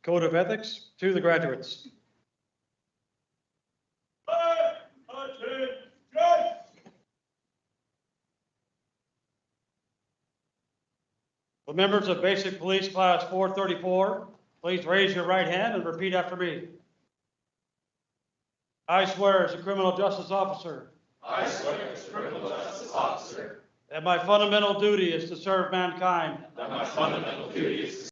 code of ethics to the graduates. The members of Basic Police Class 434, please raise your right hand and repeat after me. I swear as a criminal justice officer. I swear as a criminal justice officer. That my fundamental duty is to serve mankind. That my fundamental duty is to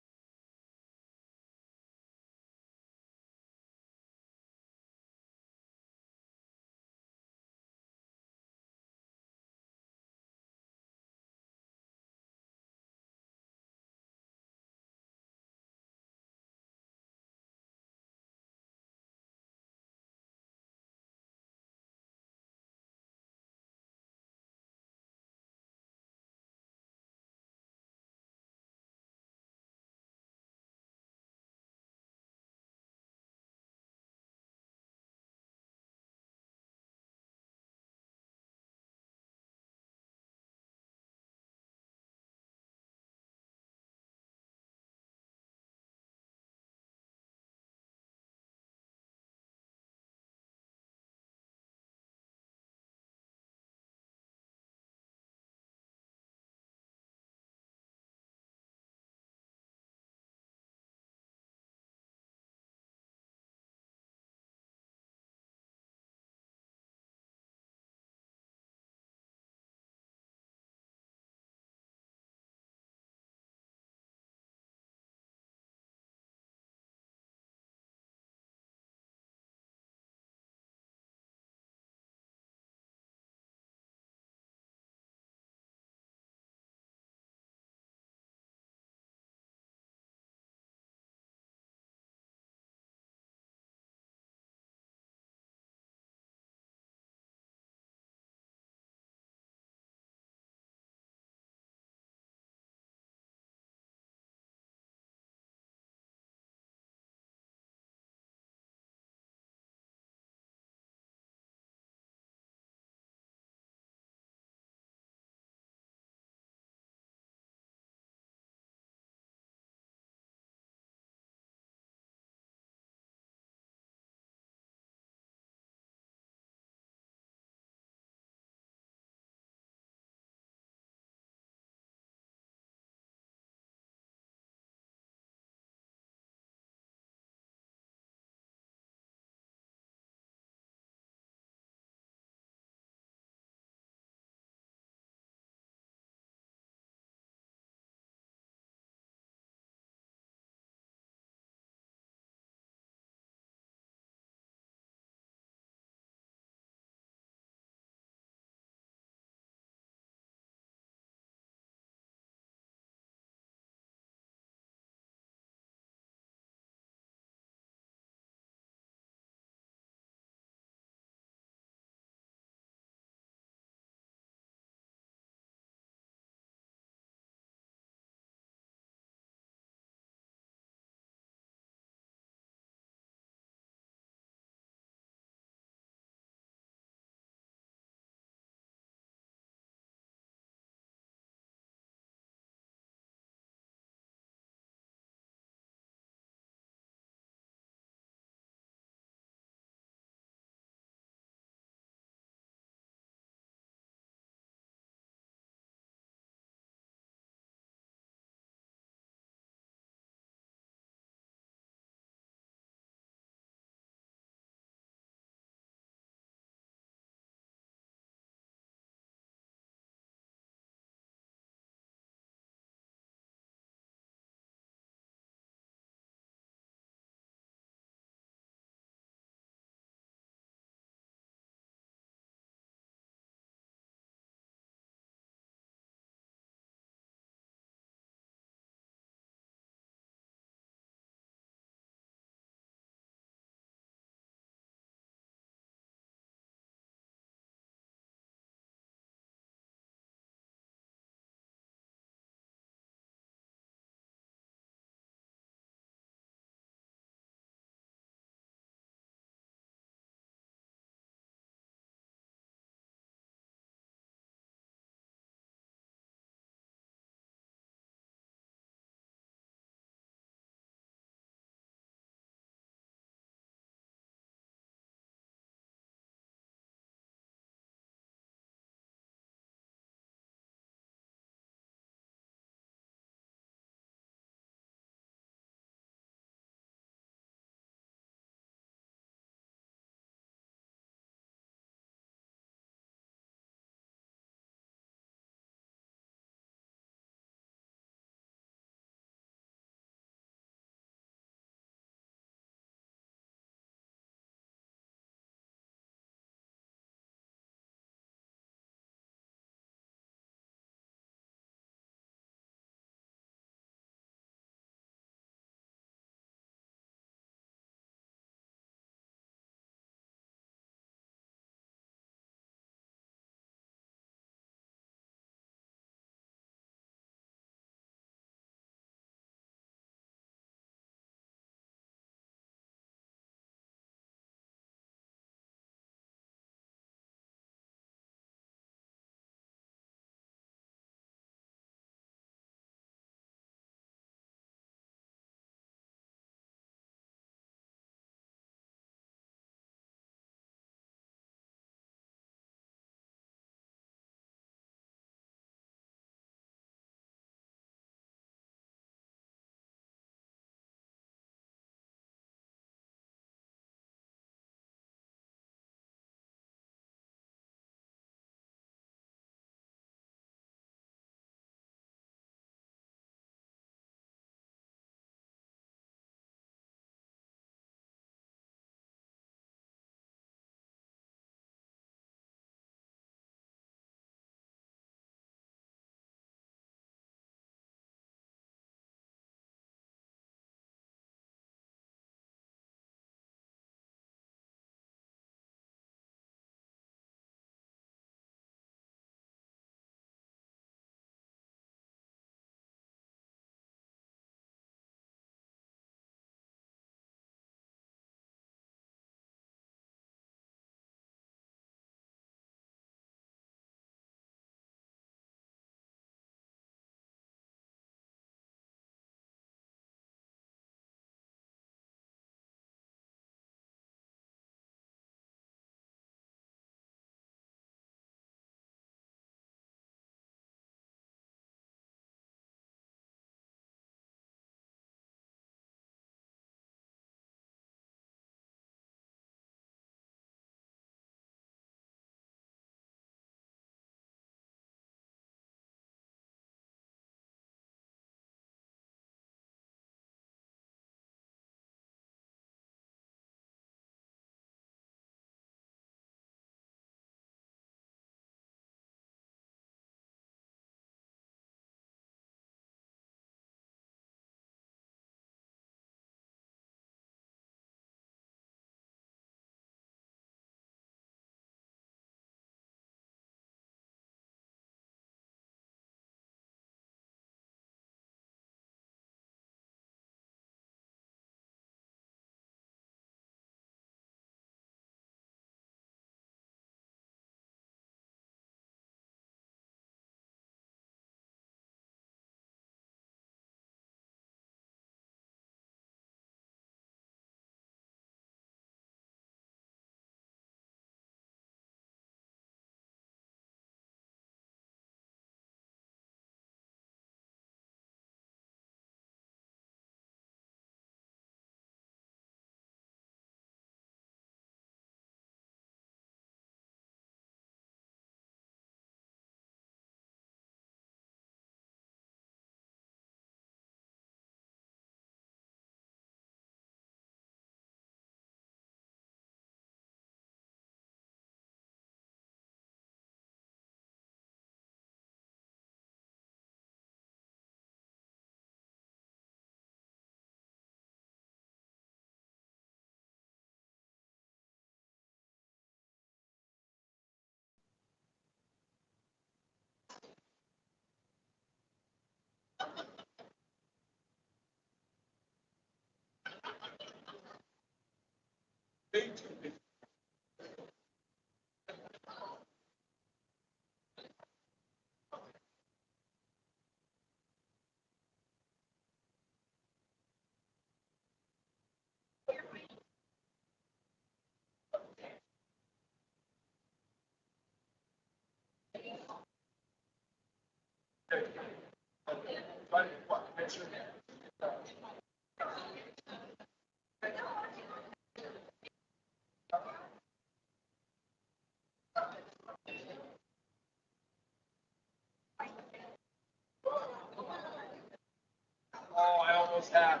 Oh, I almost have.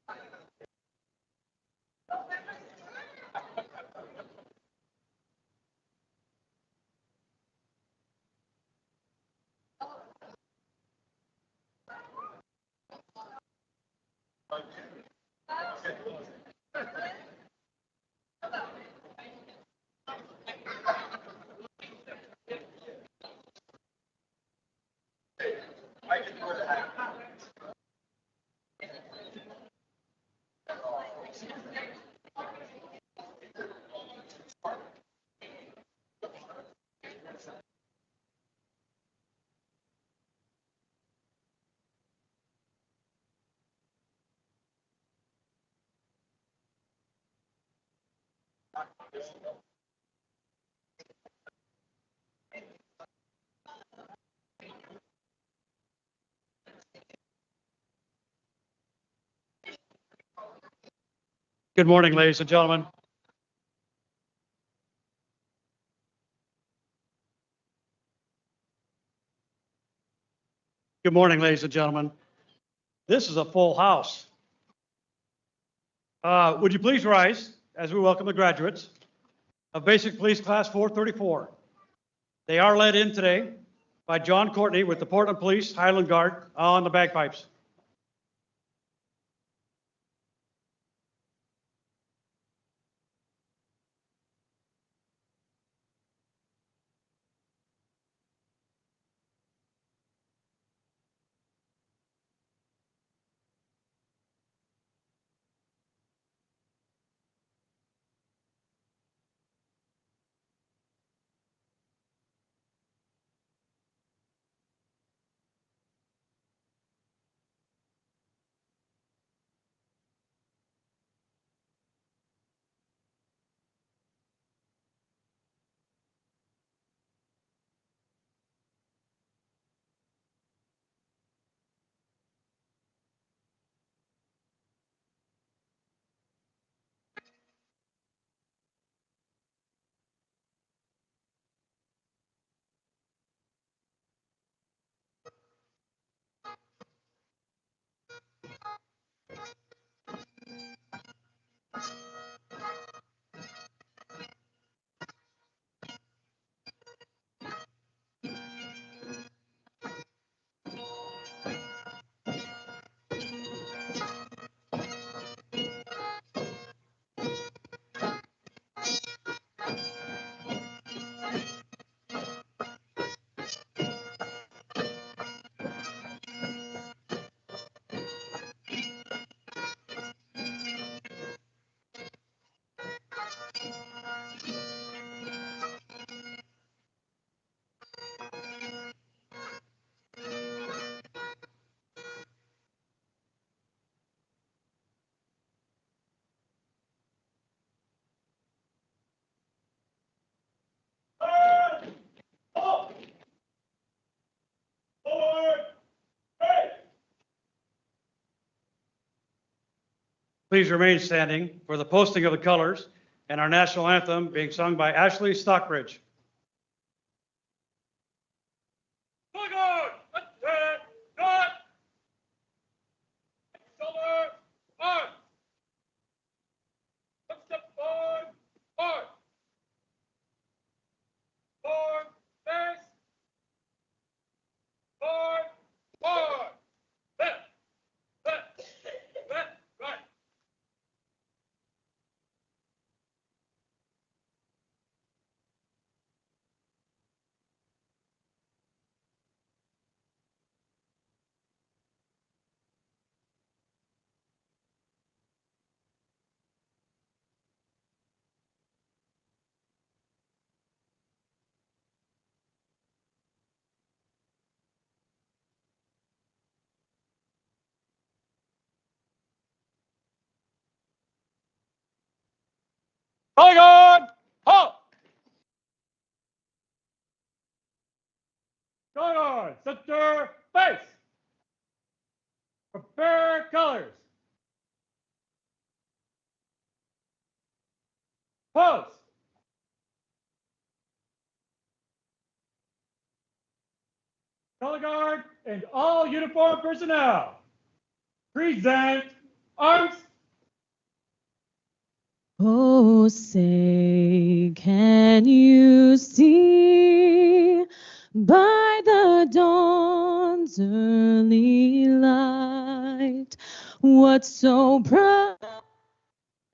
I can do it. Good morning, ladies and gentlemen. Good morning, ladies and gentlemen. This is a full house. Would you please rise as we welcome the graduates of Basic Police Class 434. They are led in today by John Courtney with the Portland Police Highland Guard on the bagpipes. Please remain standing for the posting of the colors and our national anthem being sung by Ashley Stockbridge. Calling on, halt! Going on, center, face. Prepare colors. Pose. Color guard and all uniformed personnel. Present arms. Oh, say, can you see by the dawn's early light what so proudly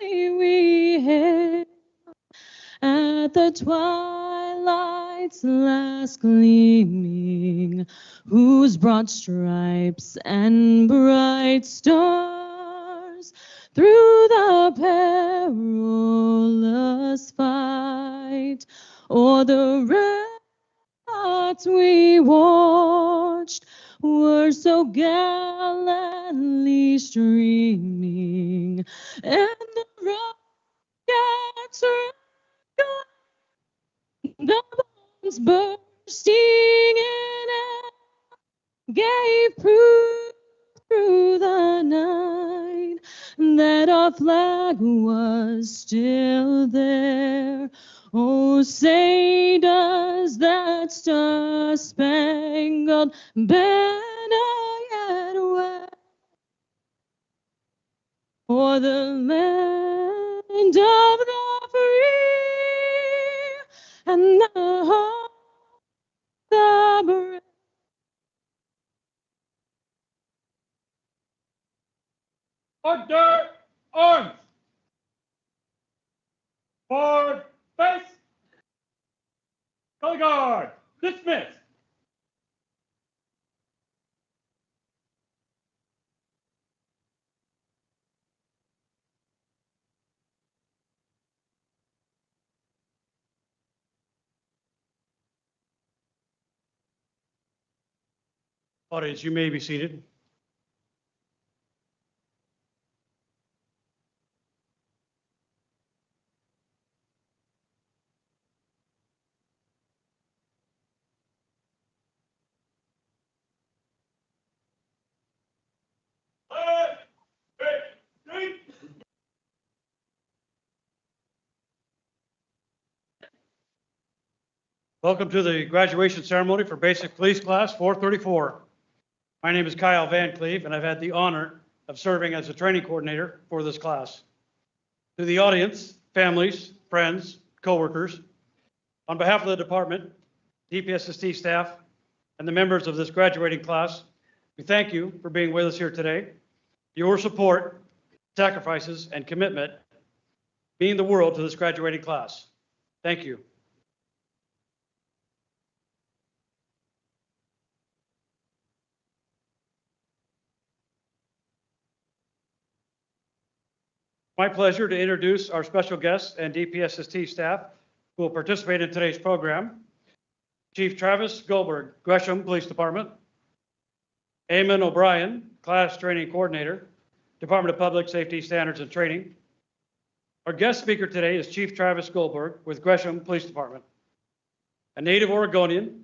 we hailed at the twilight's last gleaming, whose broad stripes and bright stars through the perilous fight o'er the ramparts we watched were so gallantly streaming, and the rockets the bombs bursting in air gave proof through the night that our flag was still there. Oh, say does that star-spangled banner yet wave o'er the land of the free and the home of the brave? Order, arms. Forward, face. Color guard, dismiss. Audience, you may be seated. Welcome to the graduation ceremony for Basic Police Class 434. My name is Kyle Van Cleve, and I've had the honor of serving as the training coordinator for this class. To the audience, families, friends, coworkers, on behalf of the department, DPSST staff, and the members of this graduating class, we thank you for being with us here today. Your support, sacrifices, and commitment mean the world to this graduating class. Thank you. My pleasure to introduce our special guests and DPSST staff who will participate in today's program. Chief Travis Goldberg, Gresham Police Department. Eamon O'Brien, Class Training Coordinator, Department of Public Safety Standards and Training. Our guest speaker today is Chief Travis Goldberg with Gresham Police Department. A native Oregonian,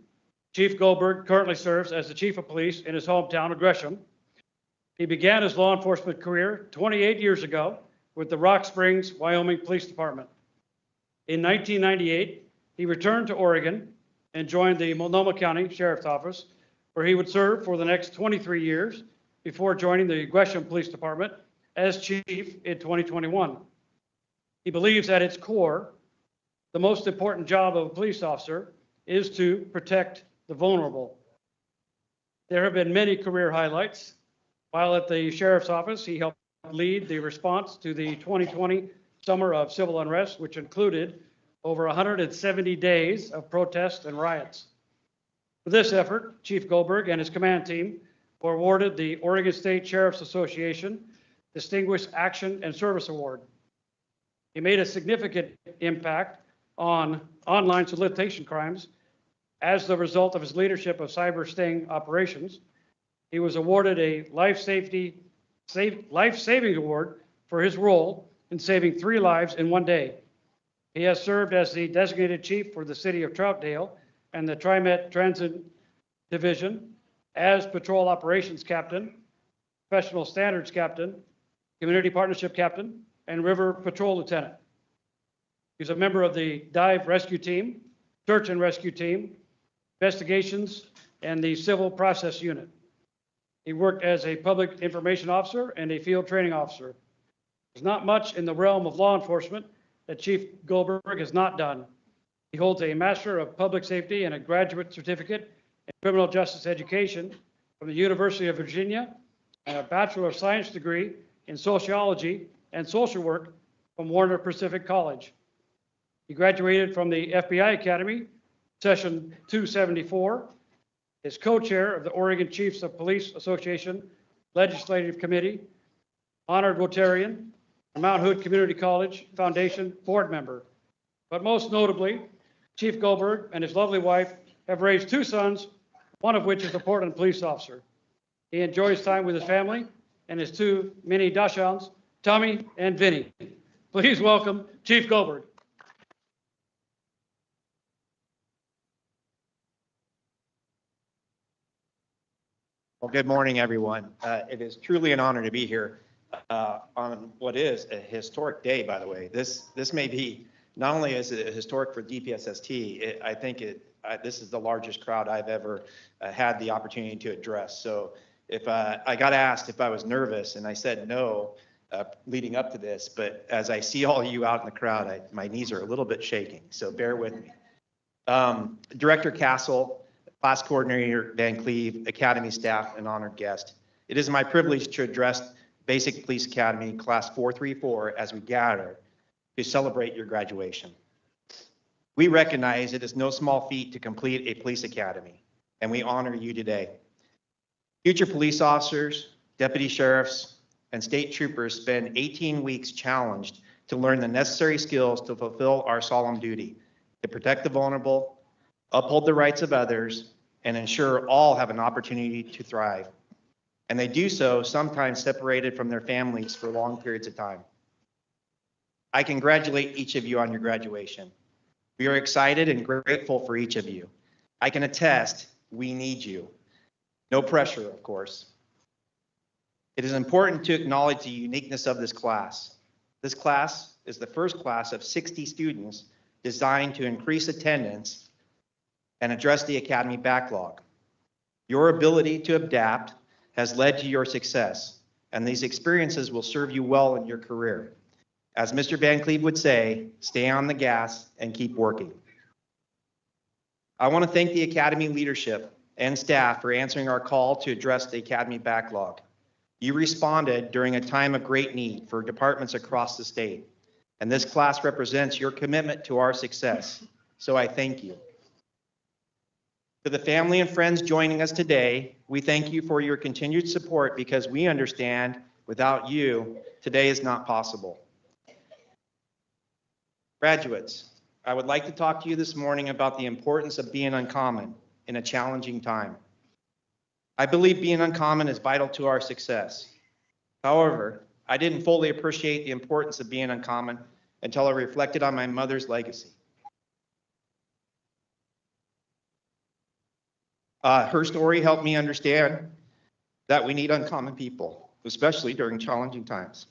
Chief Goldberg currently serves as the Chief of Police in his hometown of Gresham. He began his law enforcement career 28 years ago with the Rock Springs, Wyoming Police Department. In 1998, he returned to Oregon and joined the Multnomah County Sheriff's Office, where he would serve for the next 23 years before joining the Gresham Police Department as chief in 2021. He believes at its core, the most important job of a police officer is to protect the vulnerable. There have been many career highlights. While at the Sheriff's Office, he helped lead the response to the 2020 summer of civil unrest, which included over 170 days of protests and riots. For this effort, Chief Goldberg and his command team were awarded the Oregon State Sheriff's Association Distinguished Action and Service Award. He made a significant impact on online solicitation crimes as the result of his leadership of cyber sting operations. He was awarded a life-saving award for his role in saving 3 lives in one day. He has served as the designated chief for the city of Troutdale and the TriMet Transit Division, as patrol operations captain, professional standards captain, community partnership captain, and river patrol lieutenant. He's a member of the dive rescue team, search and rescue team, investigations, and the civil process unit. He worked as a public information officer and a field training officer. There's not much in the realm of law enforcement that Chief Goldberg has not done. He holds a Master of Public Safety and a graduate certificate in criminal justice education from the University of Virginia and a Bachelor of Science degree in sociology and social work from Warner Pacific College. He graduated from the FBI Academy, session 274, is co-chair of the Oregon Chiefs of Police Association Legislative Committee, honored Rotarian, and Mount Hood Community College Foundation board member. But most notably, Chief Goldberg and his lovely wife have raised 2 sons, one of which is a Portland police officer. He enjoys time with his family and his 2 mini Dachshunds, Tommy and Vinny. Please welcome Chief Goldberg. Well, good morning, everyone. It is truly an honor to be here on what is a historic day, by the way. This may be, not only is it historic for DPSST, I think this is the largest crowd I've ever had the opportunity to address. So if I got asked if I was nervous, and I said no leading up to this, but as I see all of you out in the crowd, my knees are a little bit shaking, so bear with me. Director Castle, Class Coordinator Van Cleve, Academy staff, and honored guest. It is my privilege to address Basic Police Academy Class 434 as we gather to celebrate your graduation. We recognize it is no small feat to complete a police academy, and we honor you today. Future police officers, deputy sheriffs, and state troopers spend 18 weeks challenged to learn the necessary skills to fulfill our solemn duty, to protect the vulnerable, uphold the rights of others, and ensure all have an opportunity to thrive. And they do so sometimes separated from their families for long periods of time. I congratulate each of you on your graduation. We are excited and grateful for each of you. I can attest we need you. No pressure, of course. It is important to acknowledge the uniqueness of this class. This class is the first class of 60 students designed to increase attendance and address the academy backlog. Your ability to adapt has led to your success, and these experiences will serve you well in your career. As Mr. Van Cleve would say, stay on the gas and keep working. I want to thank the academy leadership and staff for answering our call to address the academy backlog. You responded during a time of great need for departments across the state, and this class represents your commitment to our success, so I thank you. To the family and friends joining us today, we thank you for your continued support because we understand without you, today is not possible. Graduates, I would like to talk to you this morning about the importance of being uncommon in a challenging time. I believe being uncommon is vital to our success. However, I didn't fully appreciate the importance of being uncommon until I reflected on my mother's legacy. Her story helped me understand that we need uncommon people, especially during challenging times.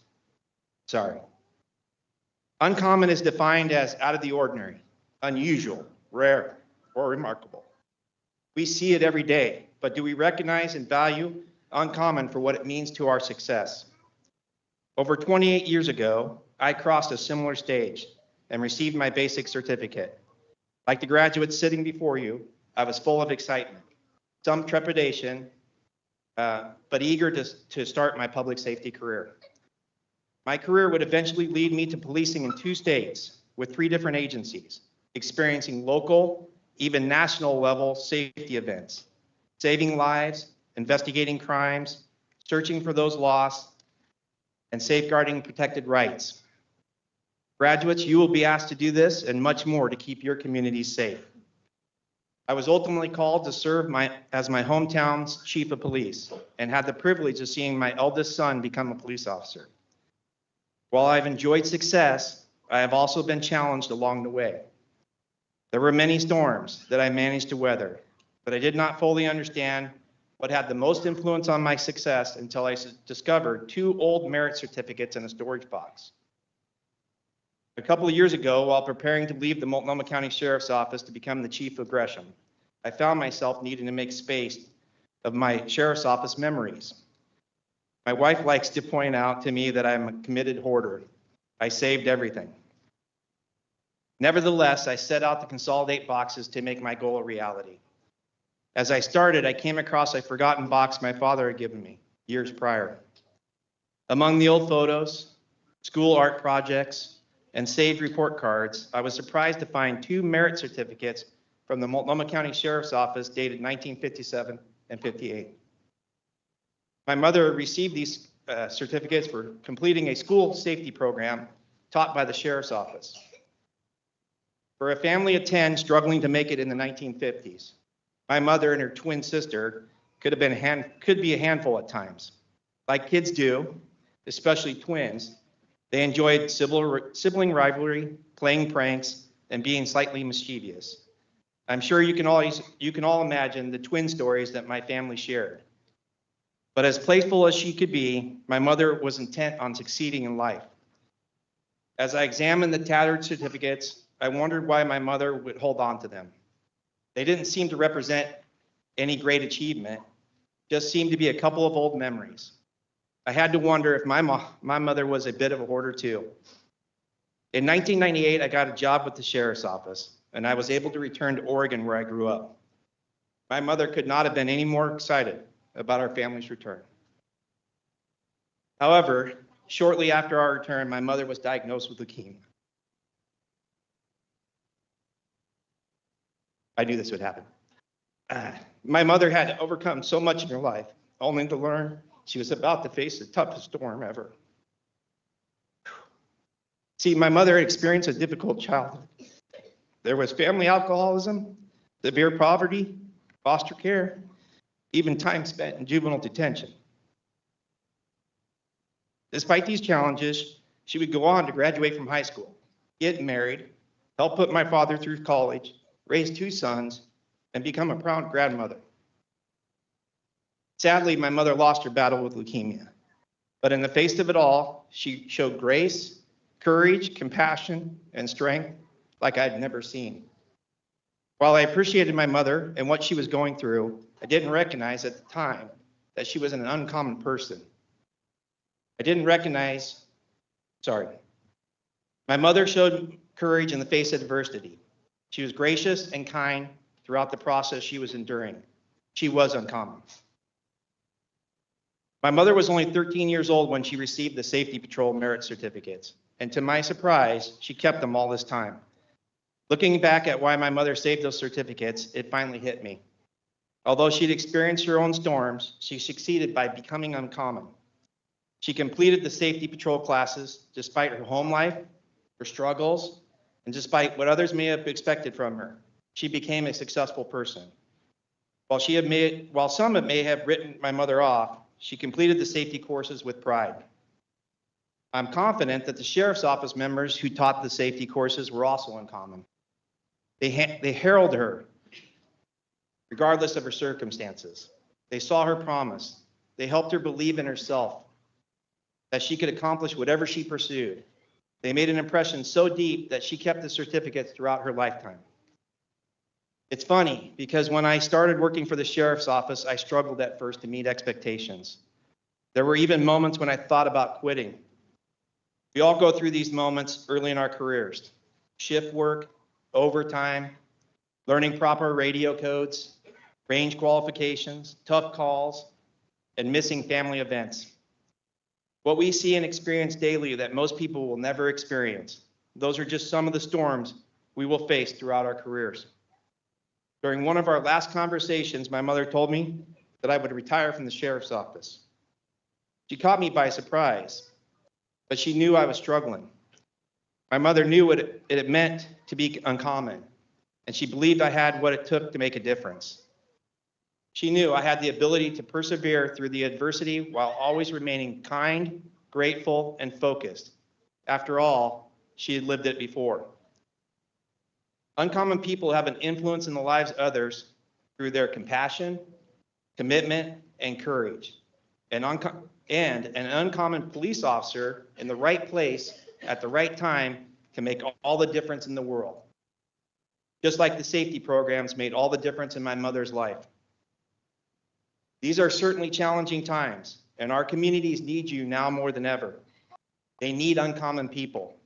Uncommon is defined as out of the ordinary, unusual, rare, or remarkable. We see it every day, but do we recognize and value uncommon for what it means to our success? Over 28 years ago, I crossed a similar stage and received my basic certificate. Like the graduates sitting before you, I was full of excitement, some trepidation, but eager to start my public safety career. My career would eventually lead me to policing in 2 states with 3 different agencies, experiencing local, even national level safety events, saving lives, investigating crimes, searching for those lost, and safeguarding protected rights. Graduates, you will be asked to do this and much more to keep your communities safe. I was ultimately called to serve as my hometown's chief of police and had the privilege of seeing my eldest son become a police officer. While I've enjoyed success, I have also been challenged along the way. There were many storms that I managed to weather, but I did not fully understand what had the most influence on my success until I discovered 2 old merit certificates in a storage box. A couple of years ago, while preparing to leave the Multnomah County Sheriff's Office to become the Chief of Gresham, I found myself needing to make space of my Sheriff's Office memories. My wife likes to point out to me that I'm a committed hoarder. I saved everything. Nevertheless, I set out to consolidate boxes to make my goal a reality. As I started, I came across a forgotten box my father had given me years prior. Among the old photos, school art projects, and saved report cards, I was surprised to find 2 merit certificates from the Multnomah County Sheriff's Office dated 1957 and 58. My mother received these certificates for completing a school safety program taught by the Sheriff's Office. For a family of 10 struggling to make it in the 1950s, my mother and her twin sister could be a handful at times. Like kids do, especially twins, they enjoyed sibling rivalry, playing pranks, and being slightly mischievous. I'm sure you can all imagine the twin stories that my family shared. But as playful as she could be, my mother was intent on succeeding in life. As I examined the tattered certificates, I wondered why my mother would hold on to them. They didn't seem to represent any great achievement, just seemed to be a couple of old memories. I had to wonder if my mother was a bit of a hoarder too. In 1998, I got a job with the Sheriff's Office, and I was able to return to Oregon where I grew up. My mother could not have been any more excited about our family's return. However, shortly after our return, my mother was diagnosed with leukemia. I knew this would happen. My mother had to overcome so much in her life, only to learn she was about to face the toughest storm ever. See, my mother had experienced a difficult childhood. There was family alcoholism, severe poverty, foster care, even time spent in juvenile detention. Despite these challenges, she would go on to graduate from high school, get married, help put my father through college, raise 2 sons, and become a proud grandmother. Sadly, my mother lost her battle with leukemia. But in the face of it all, she showed grace, courage, compassion, and strength like I'd never seen. While I appreciated my mother and what she was going through, I didn't recognize at the time that she was an uncommon person. My mother showed courage in the face of adversity. She was gracious and kind throughout the process she was enduring. She was uncommon. My mother was only 13 years old when she received the Safety Patrol merit certificates, and to my surprise, she kept them all this time. Looking back at why my mother saved those certificates, it finally hit me. Although she'd experienced her own storms, she succeeded by becoming uncommon. She completed the Safety Patrol classes despite her home life, her struggles, and despite what others may have expected from her. She became a successful person. While some may have written my mother off, she completed the safety courses with pride. I'm confident that the Sheriff's Office members who taught the safety courses were also uncommon. They heralded her, regardless of her circumstances. They saw her promise. They helped her believe in herself, that she could accomplish whatever she pursued. They made an impression so deep that she kept the certificates throughout her lifetime. It's funny, because when I started working for the Sheriff's Office, I struggled at first to meet expectations. There were even moments when I thought about quitting. We all go through these moments early in our careers. Shift work, overtime, learning proper radio codes, range qualifications, tough calls, and missing family events. What we see and experience daily that most people will never experience. Those are just some of the storms we will face throughout our careers. During one of our last conversations, my mother told me that I would retire from the Sheriff's Office. She caught me by surprise, but she knew I was struggling. My mother knew what it meant to be uncommon, and she believed I had what it took to make a difference. She knew I had the ability to persevere through the adversity while always remaining kind, grateful, and focused. After all, she had lived it before. Uncommon people have an influence in the lives of others through their compassion, commitment, and courage. And an uncommon police officer in the right place at the right time can make all the difference in the world. Just like the safety programs made all the difference in my mother's life. These are certainly challenging times, and our communities need you now more than ever. They need uncommon people.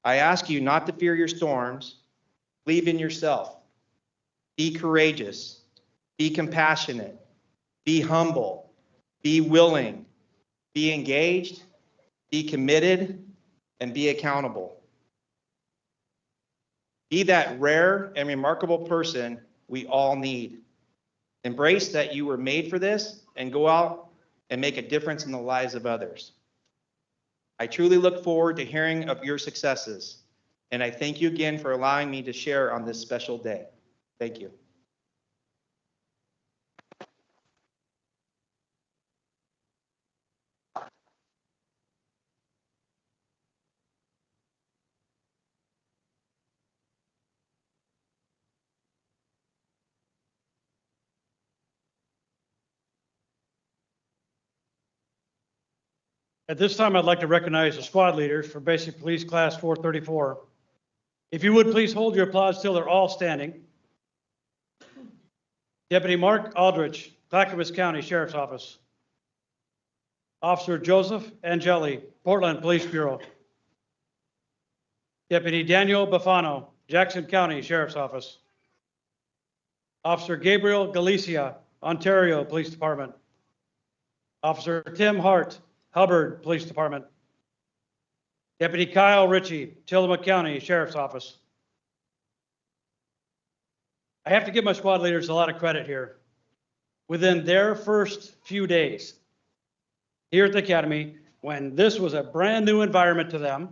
I ask you not to fear your storms. Believe in yourself. Be courageous. Be compassionate. Be humble. Be willing. Be engaged. Be committed. And be accountable. Be that rare and remarkable person we all need. Embrace that you were made for this and go out and make a difference in the lives of others. I truly look forward to hearing of your successes, and I thank you again for allowing me to share on this special day. Thank you. At this time, I'd like to recognize the squad leaders for Basic Police Class 434. If you would please hold your applause till they're all standing. Deputy Mark Aldrich, Clackamas County Sheriff's Office. Officer Joseph Angeli, Portland Police Bureau. Deputy Daniel Bafano, Jackson County Sheriff's Office. Officer Gabriel Galicia, Ontario Police Department. Officer Tim Hart, Hubbard Police Department. Deputy Kyle Ritchie, Tillamook County Sheriff's Office. I have to give my squad leaders a lot of credit here. Within their first few days here at the Academy, when this was a brand new environment to them,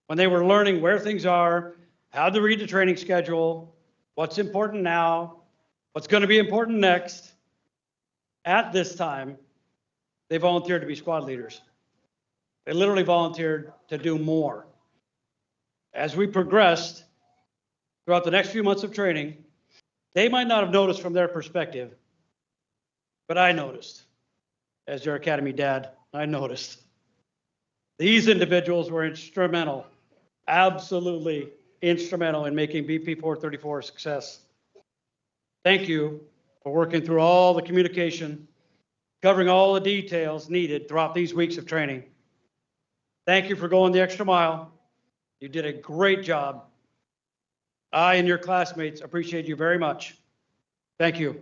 when they were learning where things are, how to read the training schedule, what's important now, what's going to be important next, at this time, they volunteered to be squad leaders. They literally volunteered to do more. As we progressed throughout the next few months of training, they might not have noticed from their perspective, but I noticed. As your Academy dad, I noticed. These individuals were instrumental, absolutely instrumental in making BP434 a success. Thank you for working through all the communication, covering all the details needed throughout these weeks of training. Thank you for going the extra mile. You did a great job. I and your classmates appreciate you very much. Thank you.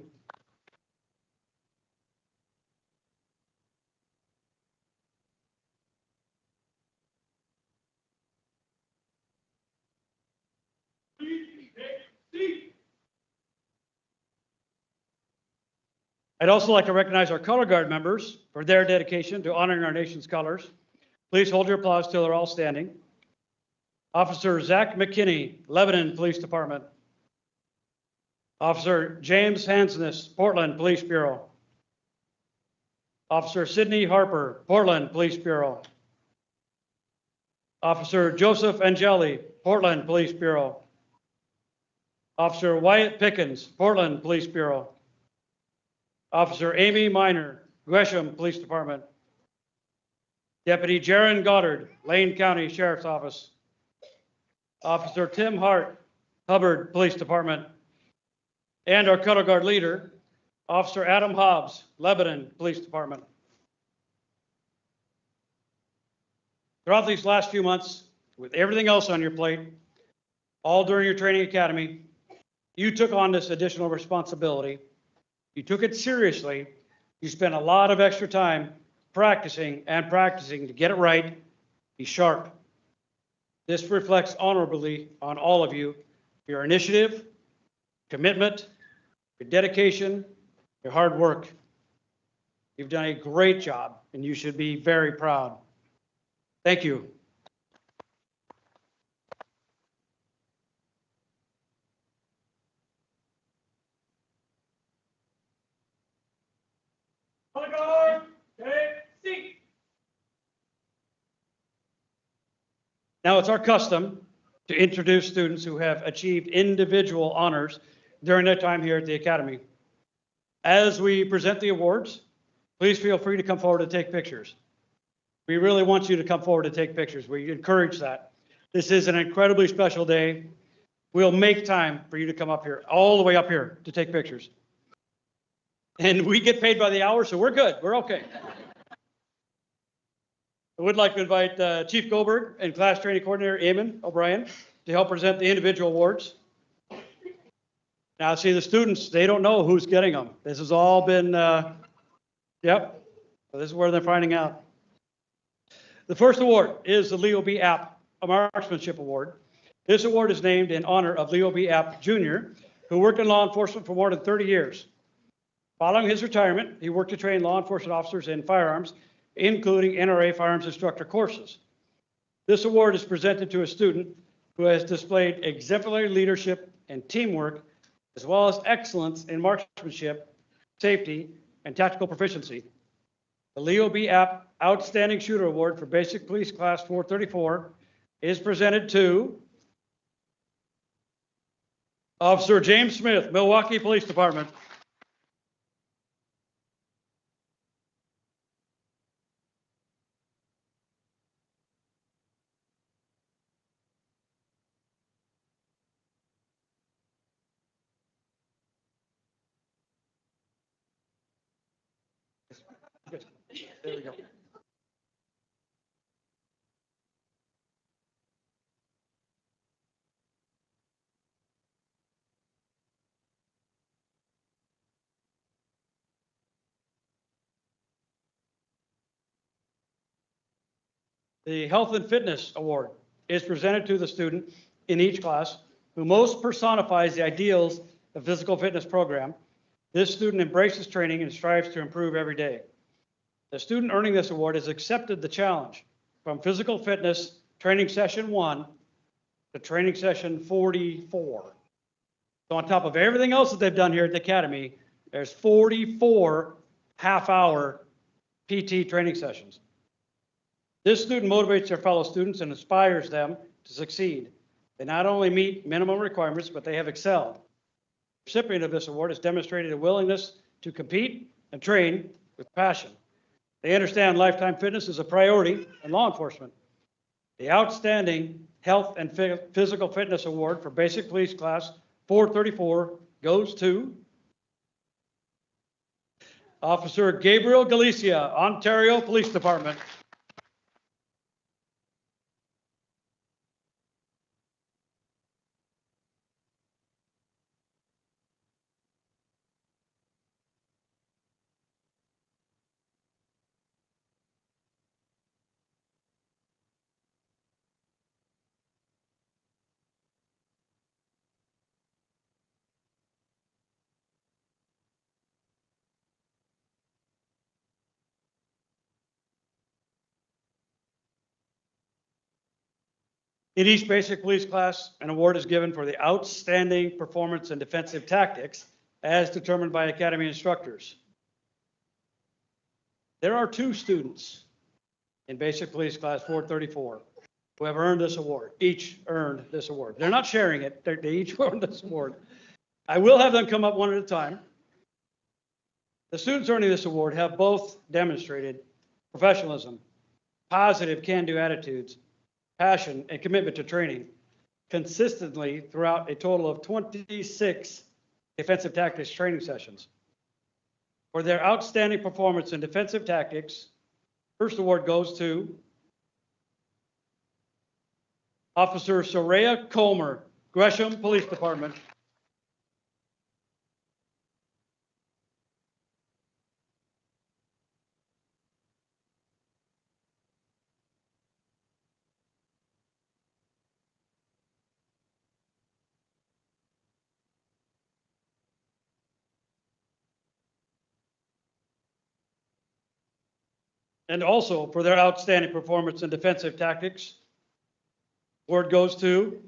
I'd also like to recognize our color guard members for their dedication to honoring our nation's colors. Please hold your applause till they're all standing. Officer Zach McKinney, Lebanon Police Department. Officer James Hansness, Portland Police Bureau. Officer Sidney Harper, Portland Police Bureau. Officer Joseph Angeli, Portland Police Bureau. Officer Wyatt Pickens, Portland Police Bureau. Officer Amy Miner, Gresham Police Department. Deputy Jaron Goddard, Lane County Sheriff's Office. Officer Tim Hart, Hubbard Police Department. And our color guard leader, Officer Adam Hobbs, Lebanon Police Department. Throughout these last few months, with everything else on your plate, all during your training academy, you took on this additional responsibility. You took it seriously. You spent a lot of extra time practicing and practicing to get it right, be sharp. This reflects honorably on all of you, your initiative, commitment, your dedication, your hard work. You've done a great job, and you should be very proud. Thank you. Now, it's our custom to introduce students who have achieved individual honors during their time here at the Academy. As we present the awards, please feel free to come forward and take pictures. We really want you to come forward to take pictures. We encourage that. This is an incredibly special day. We'll make time for you to come up here, all the way up here, to take pictures. And we get paid by the hour, so we're good. We're okay. I would like to invite Chief Goldberg and Class Training Coordinator Eamon O'Brien to help present the individual awards. Now, see, the students, they don't know who's getting them. This has all been, yep, so this is where they're finding out. The first award is the Leo B. App, a Marksmanship Award. This award is named in honor of Leo B. App Jr., who worked in law enforcement for more than 30 years. Following his retirement, he worked to train law enforcement officers in firearms, including NRA firearms instructor courses. This award is presented to a student who has displayed exemplary leadership and teamwork, as well as excellence in marksmanship, safety, and tactical proficiency. The Leo B. App Outstanding Shooter Award for Basic Police Class 434 is presented to Officer James Smith, Milwaukee Police Department. Good. There we go. The Health and Fitness Award is presented to the student in each class who most personifies the ideals of physical fitness program. This student embraces training and strives to improve every day. The student earning this award has accepted the challenge from physical fitness training session 1 to training session 44. So on top of everything else that they've done here at the Academy, there's 44 half-hour PT training sessions. This student motivates their fellow students and inspires them to succeed. They not only meet minimum requirements, but they have excelled. The recipient of this award has demonstrated a willingness to compete and train with passion. They understand lifetime fitness is a priority in law enforcement. The Outstanding Health and Physical Fitness Award for Basic Police Class 434 goes to Officer Gabriel Galicia, Ontario Police Department. In each basic police class, an award is given for the outstanding performance in defensive tactics as determined by Academy instructors. There are 2 students in basic police class 434 who have earned this award, each earned this award. They're not sharing it, they each earned this award. I will have them come up one at a time. The students earning this award have both demonstrated professionalism, positive can-do attitudes, passion, and commitment to training consistently throughout a total of 26 defensive tactics training sessions. For their outstanding performance in defensive tactics, first award goes to Officer Soraya Comer, Gresham Police Department. And also for their outstanding performance in defensive tactics, award goes to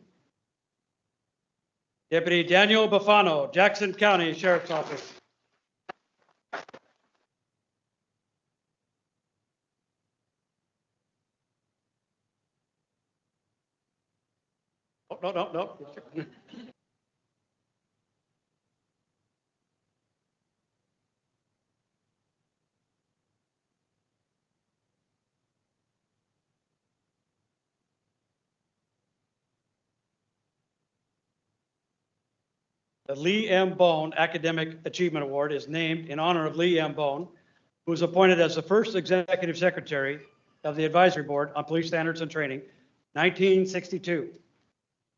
Deputy Daniel Bafano, Jackson County Sheriff's Office. no. The Lee M. Bone Academic Achievement Award is named in honor of Lee M. Bone, who was appointed as the first executive secretary of the Advisory Board on Police Standards and Training, 1962.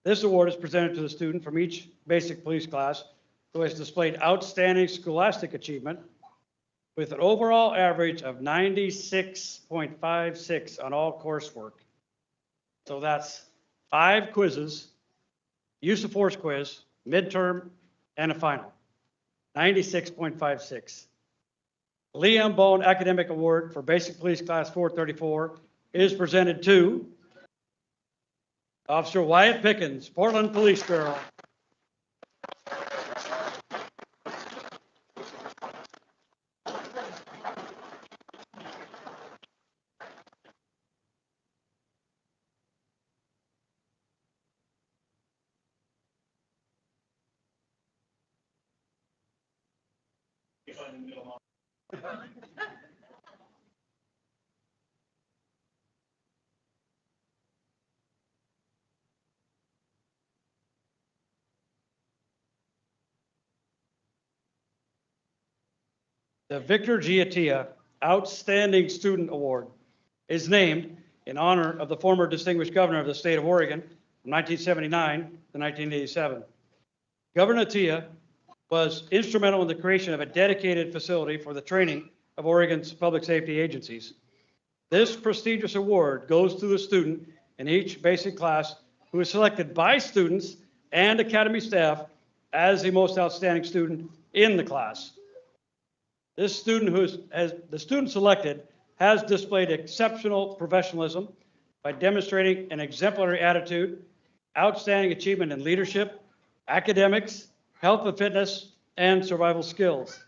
This award is presented to the student from each basic police class who has displayed outstanding scholastic achievement with an overall average of 96.56 on all coursework. So that's 5 quizzes, use of force quiz, midterm, and a final. 96.56. Lee M. Bone Academic Award for Basic Police Class 434 is presented to Officer Wyatt Pickens, Portland Police Bureau. The Victor G. Attia Outstanding Student Award is named in honor of the former distinguished governor of the state of Oregon from 1979 to 1987. Governor Attia was instrumental in the creation of a dedicated facility for the training of Oregon's public safety agencies. This prestigious award goes to the student in each basic class who is selected by students and academy staff as the most outstanding student in the class. This student the student selected has displayed exceptional professionalism by demonstrating an exemplary attitude, outstanding achievement in leadership, academics, health and fitness, and survival skills.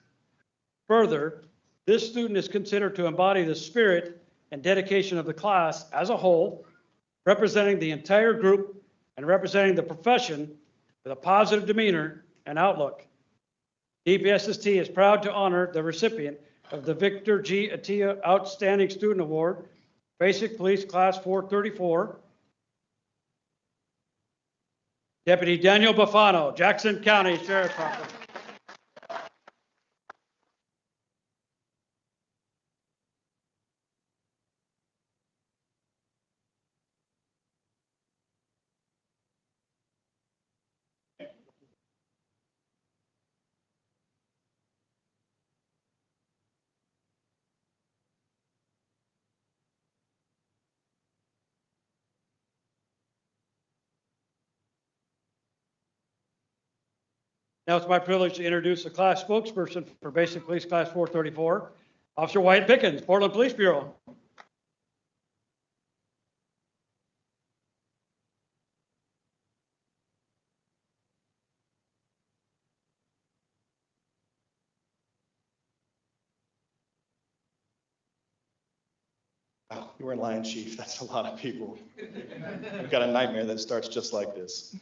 Further, this student is considered to embody the spirit and dedication of the class as a whole, representing the entire group and representing the profession with a positive demeanor and outlook. DPSST is proud to honor the recipient of the Victor G. Attia Outstanding Student Award, Basic Police Class 434, Deputy Daniel Buffano, Jackson County Sheriff's Office. Now it's my privilege to introduce the class spokesperson for Basic Police Class 434, Officer Wyatt Pickens, Portland Police Bureau. Wow, you were in line, Chief. That's a lot of people. I've got a nightmare that starts just like this.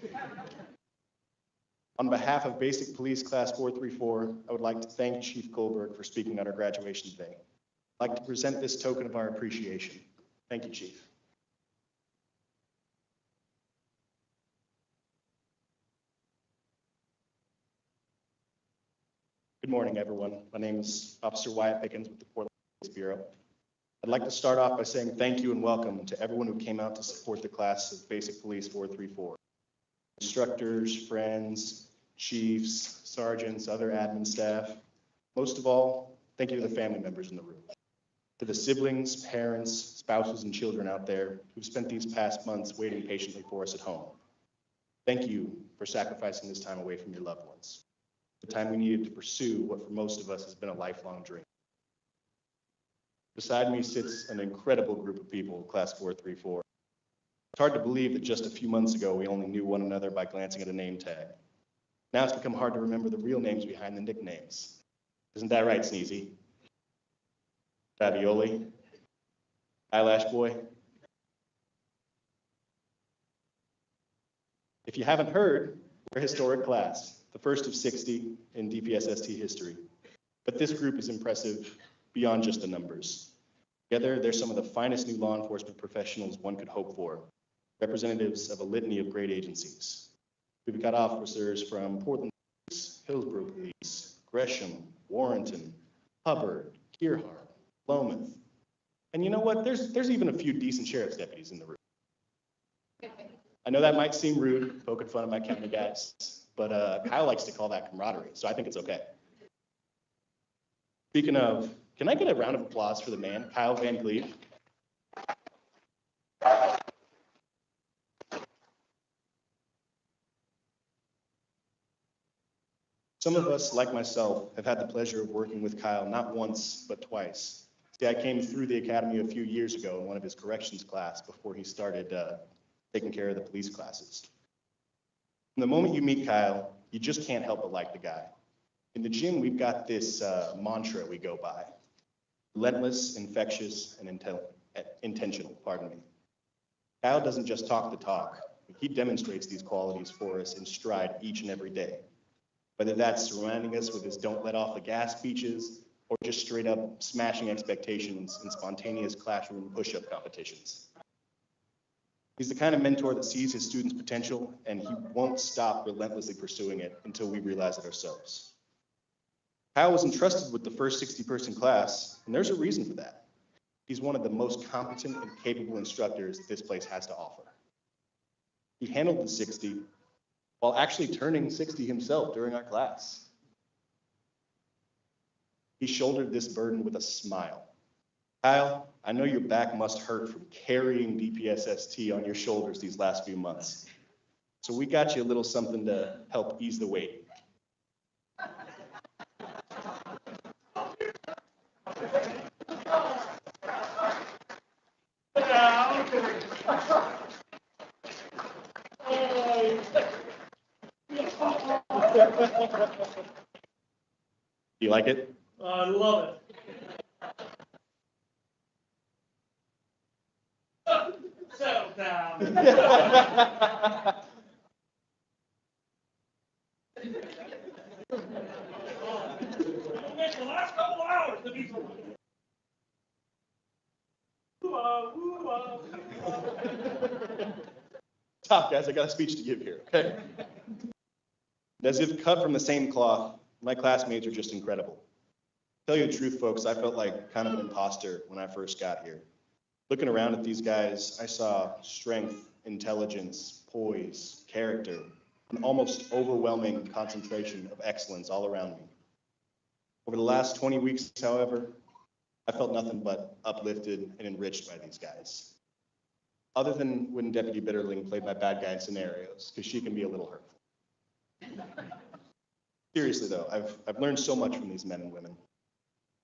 On behalf of Basic Police Class 434, I would like to thank Chief Goldberg for speaking at our graduation today. I'd like to present this token of our appreciation. Thank you, Chief. Good morning, everyone. My name is Officer Wyatt Pickens with the Portland Police Bureau. I'd like to start off by saying thank you and welcome to everyone who came out to support the class of Basic Police 434. Instructors, friends, chiefs, sergeants, other admin staff. Most of all, thank you to the family members in the room. To the siblings, parents, spouses, and children out there who've spent these past months waiting patiently for us at home. Thank you for sacrificing this time away from your loved ones. The time we needed to pursue what for most of us has been a lifelong dream. Beside me sits an incredible group of people, Class 434. It's hard to believe that just a few months ago, we only knew one another by glancing at a name tag. Now it's become hard to remember the real names behind the nicknames. Isn't that right, Sneezy? Ravioli? Eyelash Boy? If you haven't heard, we're a historic class, the first of 60 in DPSST history. But this group is impressive beyond just the numbers. Together, they're some of the finest new law enforcement professionals one could hope for, representatives of a litany of great agencies. We've got officers from Portland Police, Hillsborough Police, Gresham, Warrenton, Hubbard, Kearhart, Lomath. And you know what? There's even a few decent sheriff's deputies in the room. I know that might seem rude, poking fun at my county guys, but Kyle likes to call that camaraderie, so I think it's okay. Speaking of, can I get a round of applause for the man, Kyle Van Cleve? Some of us, like myself, have had the pleasure of working with Kyle not once, but twice. See, I came through the academy a few years ago in one of his corrections class before he started taking care of the police classes. From the moment you meet Kyle, you just can't help but like the guy. In the gym, we've got this mantra we go by: relentless, infectious, and intentional, pardon me. Kyle doesn't just talk the talk. He demonstrates these qualities for us in stride each and every day. Whether that's surrounding us with his don't let off the gas speeches, or just straight up smashing expectations in spontaneous classroom push-up competitions. He's the kind of mentor that sees his students' potential, and he won't stop relentlessly pursuing it until we realize it ourselves. Kyle was entrusted with the first 60-person class, and there's a reason for that. He's one of the most competent and capable instructors this place has to offer. He handled the 60 while actually turning 60 himself during our class. He shouldered this burden with a smile. Kyle, I know your back must hurt from carrying DPSST on your shoulders these last few months. So we got you a little something to help ease the weight. Do you like it? I love it. Settle down. We'll make the last couple hours to be. Stop, guys, I got a speech to give here, okay? As if cut from the same cloth, my classmates are just incredible. To tell you the truth, folks, I felt like kind of an imposter when I first got here. Looking around at these guys, I saw strength, intelligence, poise, character, an almost overwhelming concentration of excellence all around me. Over the last 20 weeks, however, I felt nothing but uplifted and enriched by these guys. Other than when Deputy Bitterling played my bad guy in scenarios, because she can be a little hurtful. Seriously though, I've learned so much from these men and women.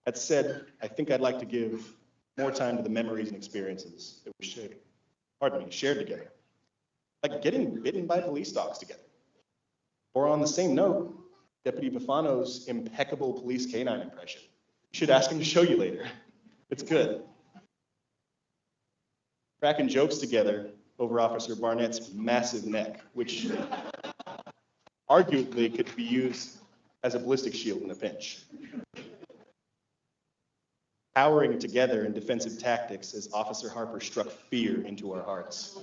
That said, I think I'd like to give more time to the memories and experiences that we shared together. Like getting bitten by police dogs together. Or on the same note, Deputy Bufano's impeccable police canine impression. You should ask him to show you later. It's good. Cracking jokes together over Officer Barnett's massive neck, which arguably could be used as a ballistic shield in a pinch. Cowering together in defensive tactics as Officer Harper struck fear into our hearts.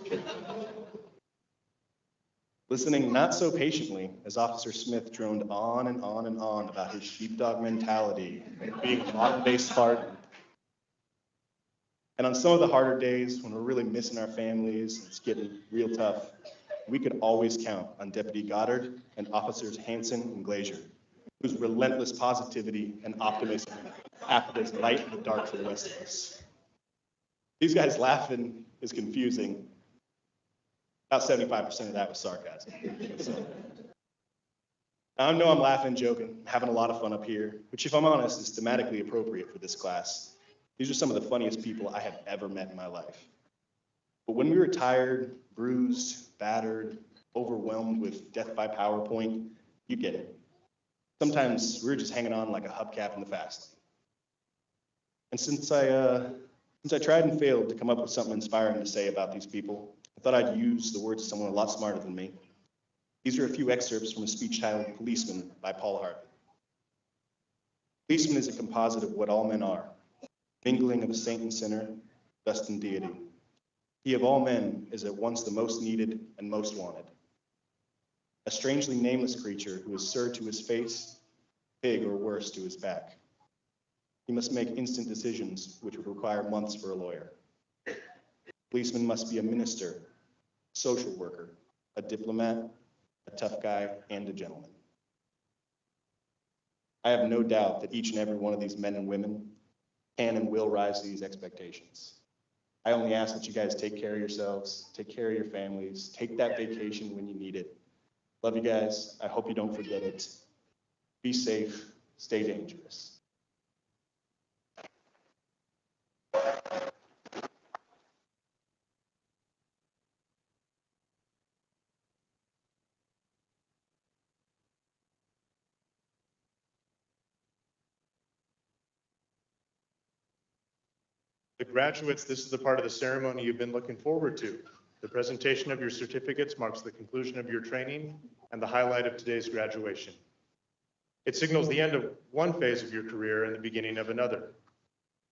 Listening not so patiently as Officer Smith droned on and on and on about his sheepdog mentality and being a modern-day Spartan. And on some of the harder days when we're really missing our families, it's getting real tough, we could always count on Deputy Goddard and Officers Hanson and Glazier, whose relentless positivity and optimism acted as light in the dark for the rest of us. These guys laughing is confusing. About 75% of that was sarcasm. So, I know I'm laughing, joking, having a lot of fun up here, which if I'm honest is thematically appropriate for this class. These are some of the funniest people I have ever met in my life. But when we were tired, bruised, battered, overwhelmed with death by PowerPoint, you get it. Sometimes we were just hanging on like a hubcap in the fast lane. And since I tried and failed to come up with something inspiring to say about these people, I thought I'd use the words of someone a lot smarter than me, These are a few excerpts from a speech titled Policeman by Paul Harvey. Policeman is a composite of what all men are, mingling of a saint and sinner, dust and deity. He of all men is at once the most needed and most wanted. A strangely nameless creature who is sir to his face, pig or worse to his back. He must make instant decisions which would require months for a lawyer. Policeman must be a minister, social worker, a diplomat, a tough guy, and a gentleman. I have no doubt that each and every one of these men and women can and will rise to these expectations. I only ask that you guys take care of yourselves, take care of your families, take that vacation when you need it. Love you guys. I hope you don't forget it. Be safe, stay dangerous. The graduates, this is the part of the ceremony you've been looking forward to. The presentation of your certificates marks the conclusion of your training and the highlight of today's graduation. It signals the end of one phase of your career and the beginning of another.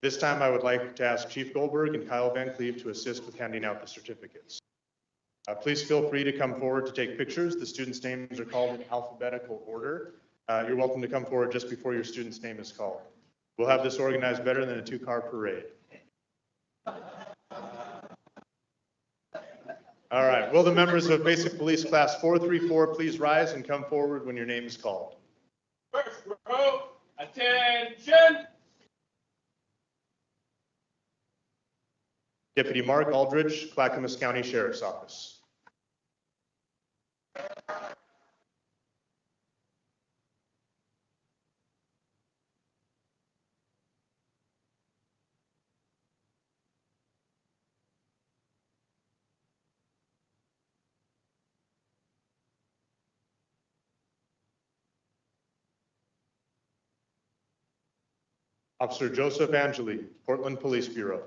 This time, I would like to ask Chief Goldberg and Kyle Van Cleve to assist with handing out the certificates. Please feel free to come forward to take pictures. The students' names are called in alphabetical order. You're welcome to come forward just before your student's name is called. We'll have this organized better than a two-car parade. All right, will the members of Basic Police Class 434 please rise and come forward when your name is called? First row, attention. Deputy Mark Aldridge, Clackamas County Sheriff's Office. Officer Joseph Angeli, Portland Police Bureau.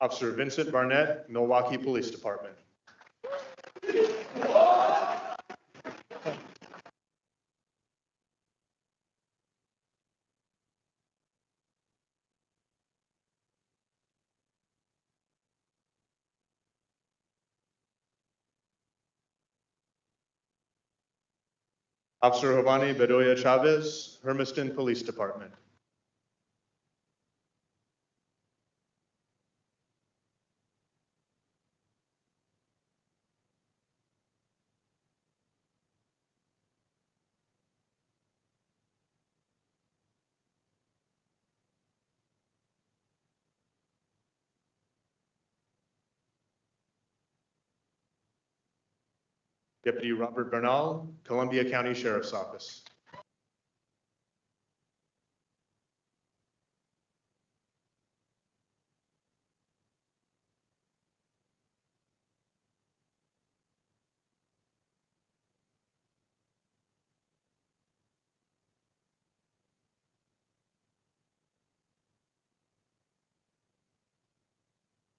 Officer Vincent Barnett, Milwaukee Police Department. Officer Giovanni Bedoya Chavez, Hermiston Police Department. Deputy Robert Bernal, Columbia County Sheriff's Office.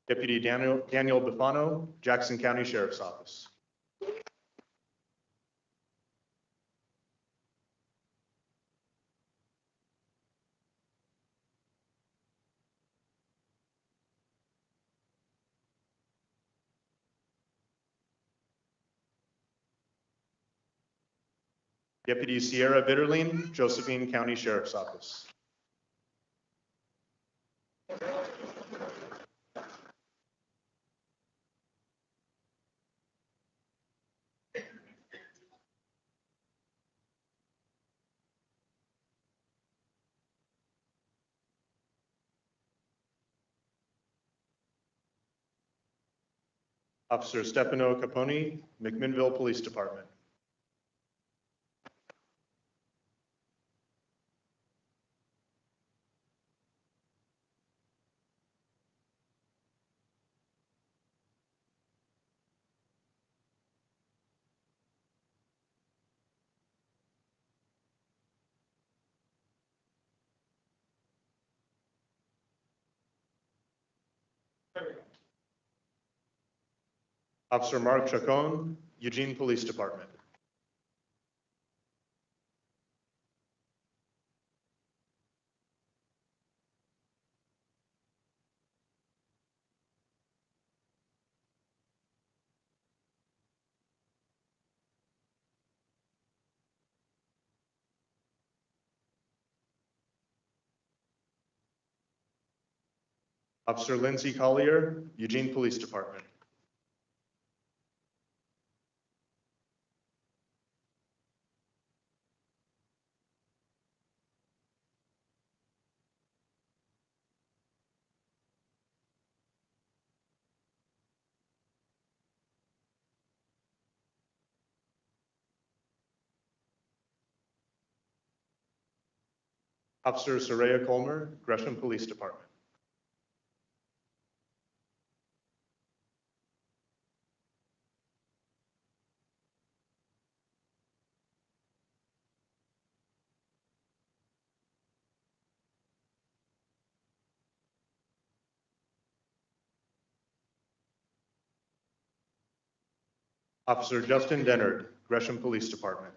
Deputy Daniel Bufano, Jackson County Sheriff's Office. Deputy Sierra Bitterling, Josephine County Sheriff's Office. Officer Stefano Caponi, McMinnville Police Department. Officer Mark Chacon, Eugene Police Department. Officer Lindsay Collier, Eugene Police Department. Officer Soraya Colmer, Gresham Police Department. Officer Justin Dennard, Gresham Police Department.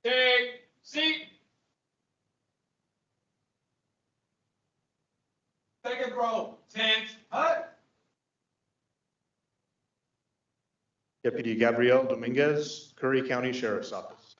Take seat. Second row, tent, hut. Deputy Gabrielle Dominguez, Curry County Sheriff's Office.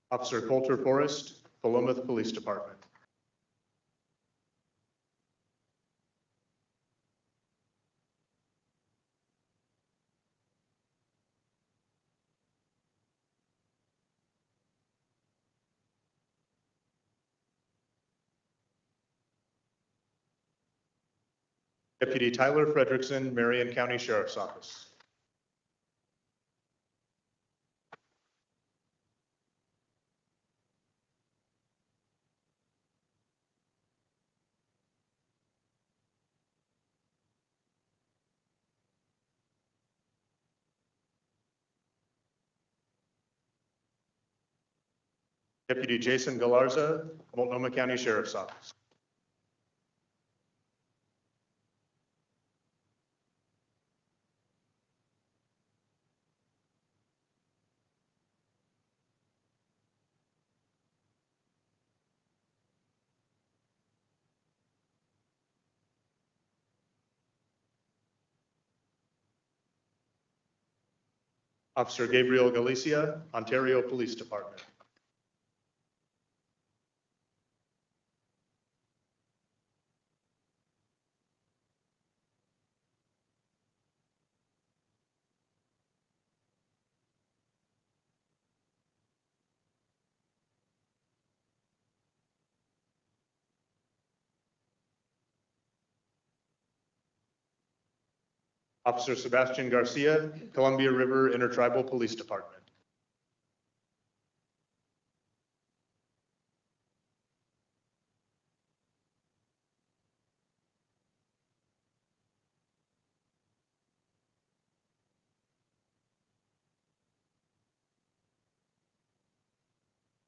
Officer Coulter Forrest, Philomath Police Department. Deputy Tyler Frederickson, Marion County Sheriff's Office. Deputy Jason Galarza, Multnomah County Sheriff's Office. Officer Gabriel Galicia, Ontario Police Department. Officer Sebastian Garcia, Columbia River Intertribal Police Department.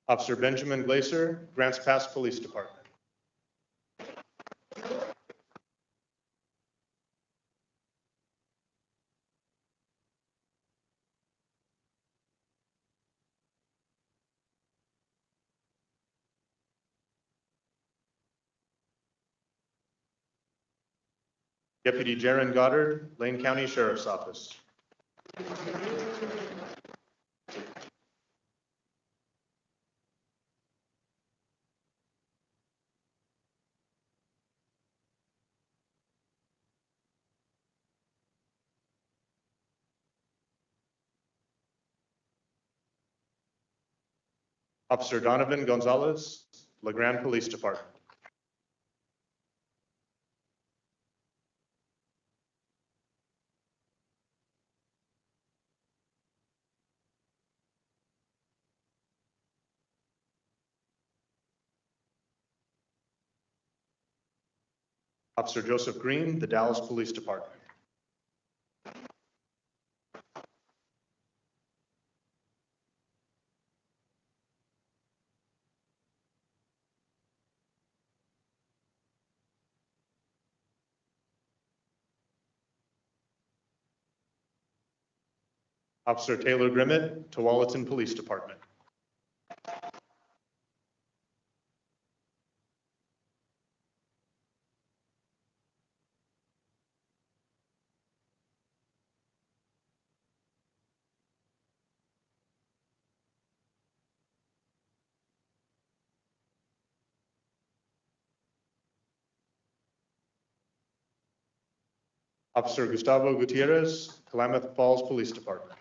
Officer Benjamin Glaser, Grants Pass Police Department. Deputy Jaron Goddard, Lane County Sheriff's Office. Officer Donovan Gonzalez, LeGrand Police Department. Officer Joseph Green, the Dallas Police Department. Officer Taylor Grimmett, Tualatin Police Department. Officer Gustavo Gutierrez, Klamath Falls Police Department.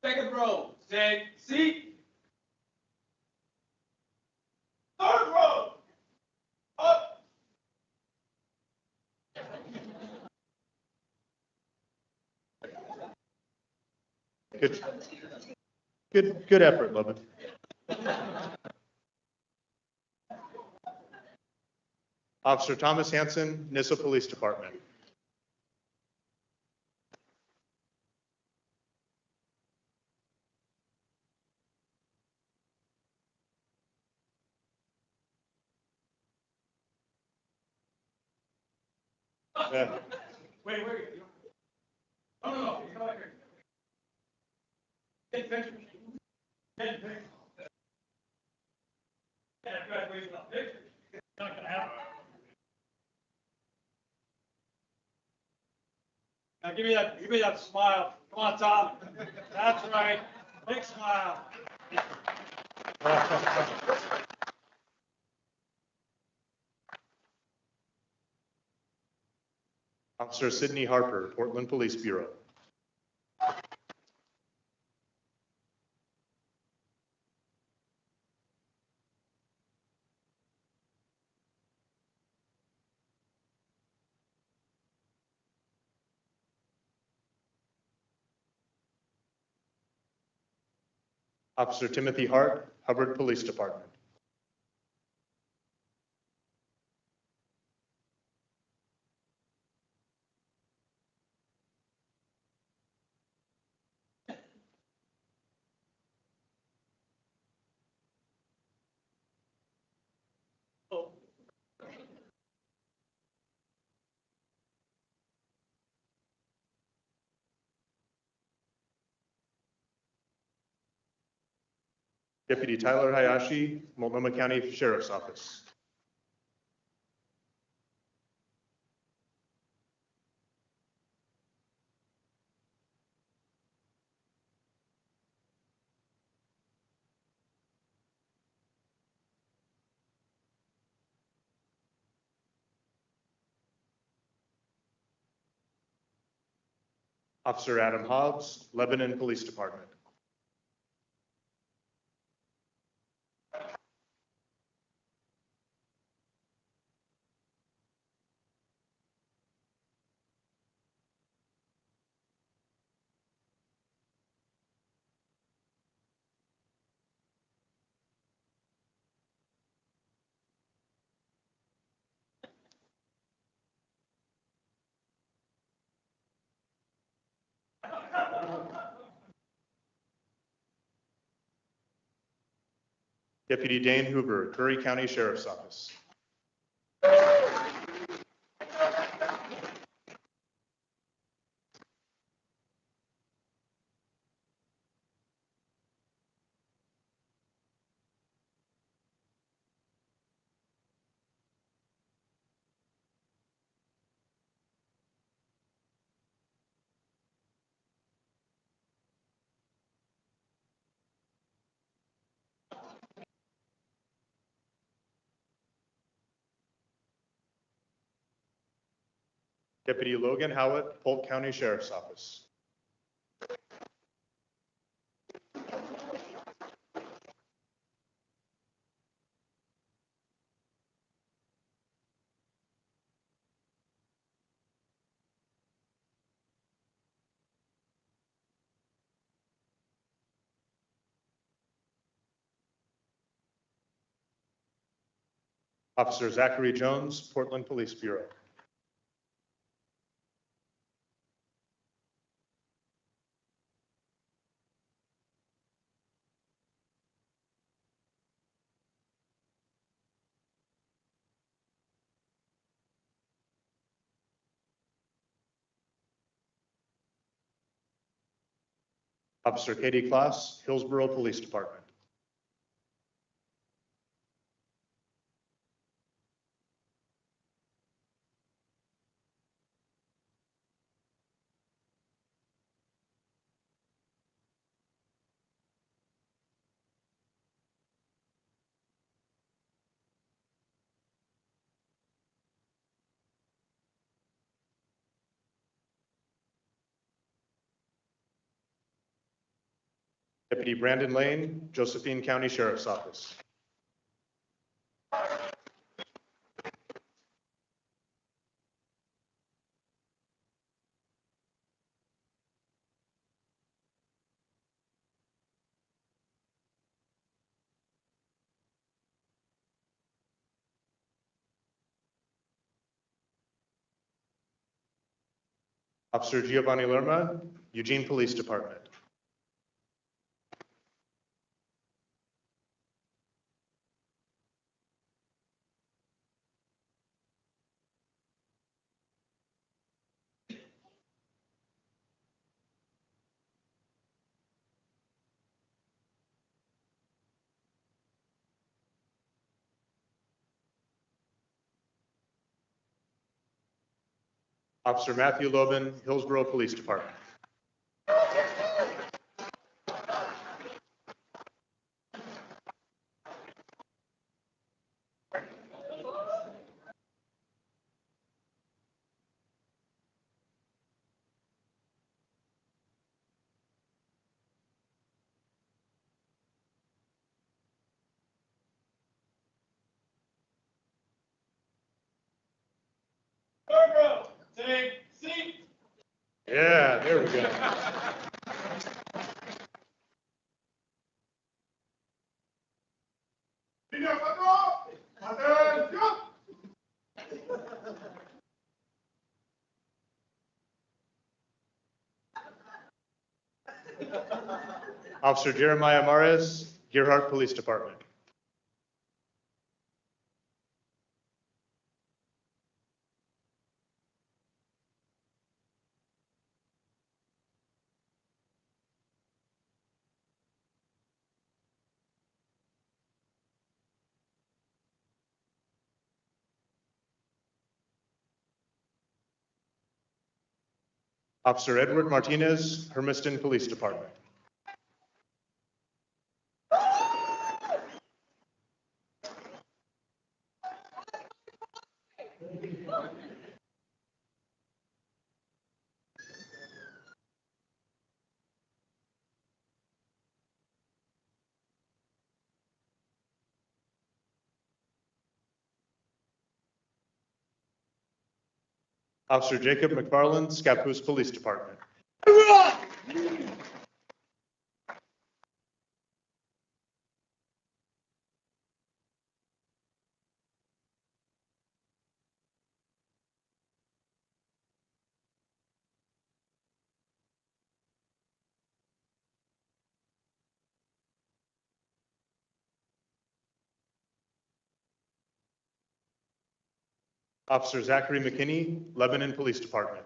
Second row, take seat. Third row, up. Good effort, Lovin. Officer Thomas Hanson, Nissa Police Department. Wait. No. You come back here. Take pictures. Take pictures. Yeah, graduation pictures. Not gonna happen. Now give me that smile. Come on, Tom. That's right. Big smile. Officer Sidney Harper, Portland Police Bureau. Officer Timothy Hart, Hubbard Police Department. Deputy Tyler Hayashi, Multnomah County Sheriff's Office. Officer Adam Hobbs, Lebanon Police Department. Deputy Dane Hoover, Curry County Sheriff's Office. Deputy Logan Howitt, Polk County Sheriff's Office. Officer Zachary Jones, Portland Police Bureau. Officer Katie Kloss, Hillsborough Police Department. Deputy Brandon Lane, Josephine County Sheriff's Office. Officer Giovanni Lerma, Eugene Police Department. Officer Matthew Lobin, Hillsborough Police Department. Barbara, take seat. Yeah, there we go. Officer Jeremiah Mares, Gerhardt Police Department. Officer Edward Martinez, Hermiston Police Department. Officer Jacob McFarland, Scappoose Police Department. Officer Zachary McKinney, Lebanon Police Department.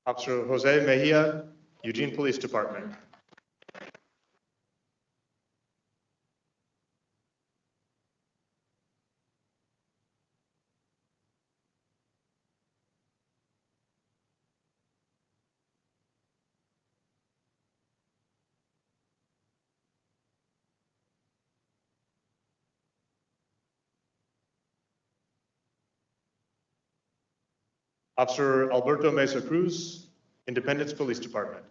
Officer Jose Mejia, Eugene Police Department. Officer Alberto Mesa Cruz, Independence Police Department.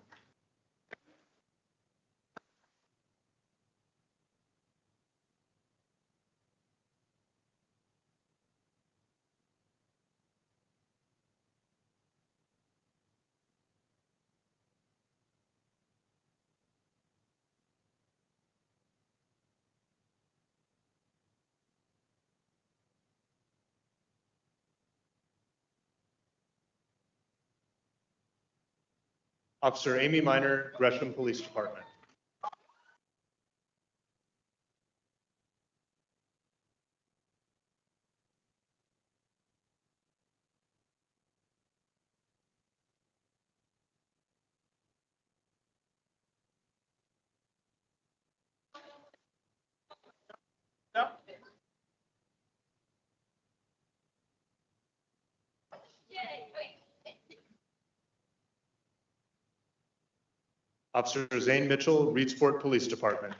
Officer Amy Minor, Gresham Police Department. Officer Zane Mitchell, Reedsport Police Department.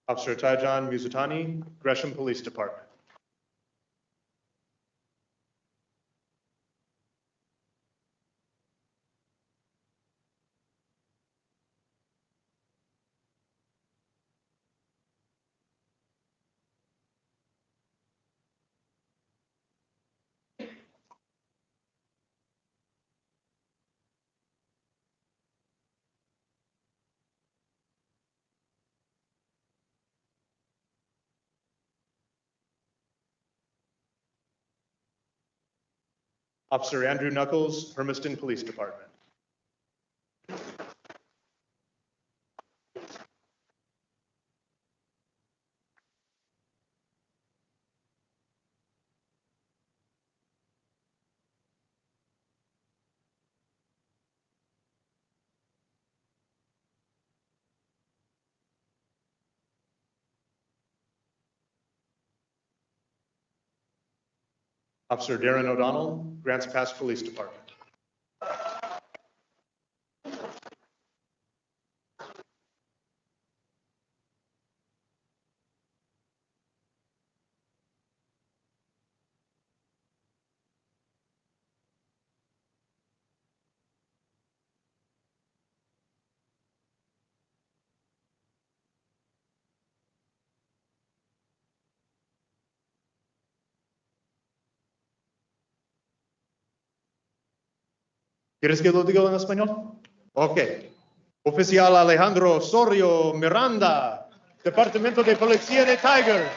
Officer Tajan Muzutani, Gresham Police Department. Officer Andrew Knuckles, Hermiston Police Department. Officer Darren O'Donnell, Grants Pass Police Department. ¿Quieres que lo diga en español? Ok. Oficial Alejandro Osorio Miranda, Departamento de Policía de Tiger.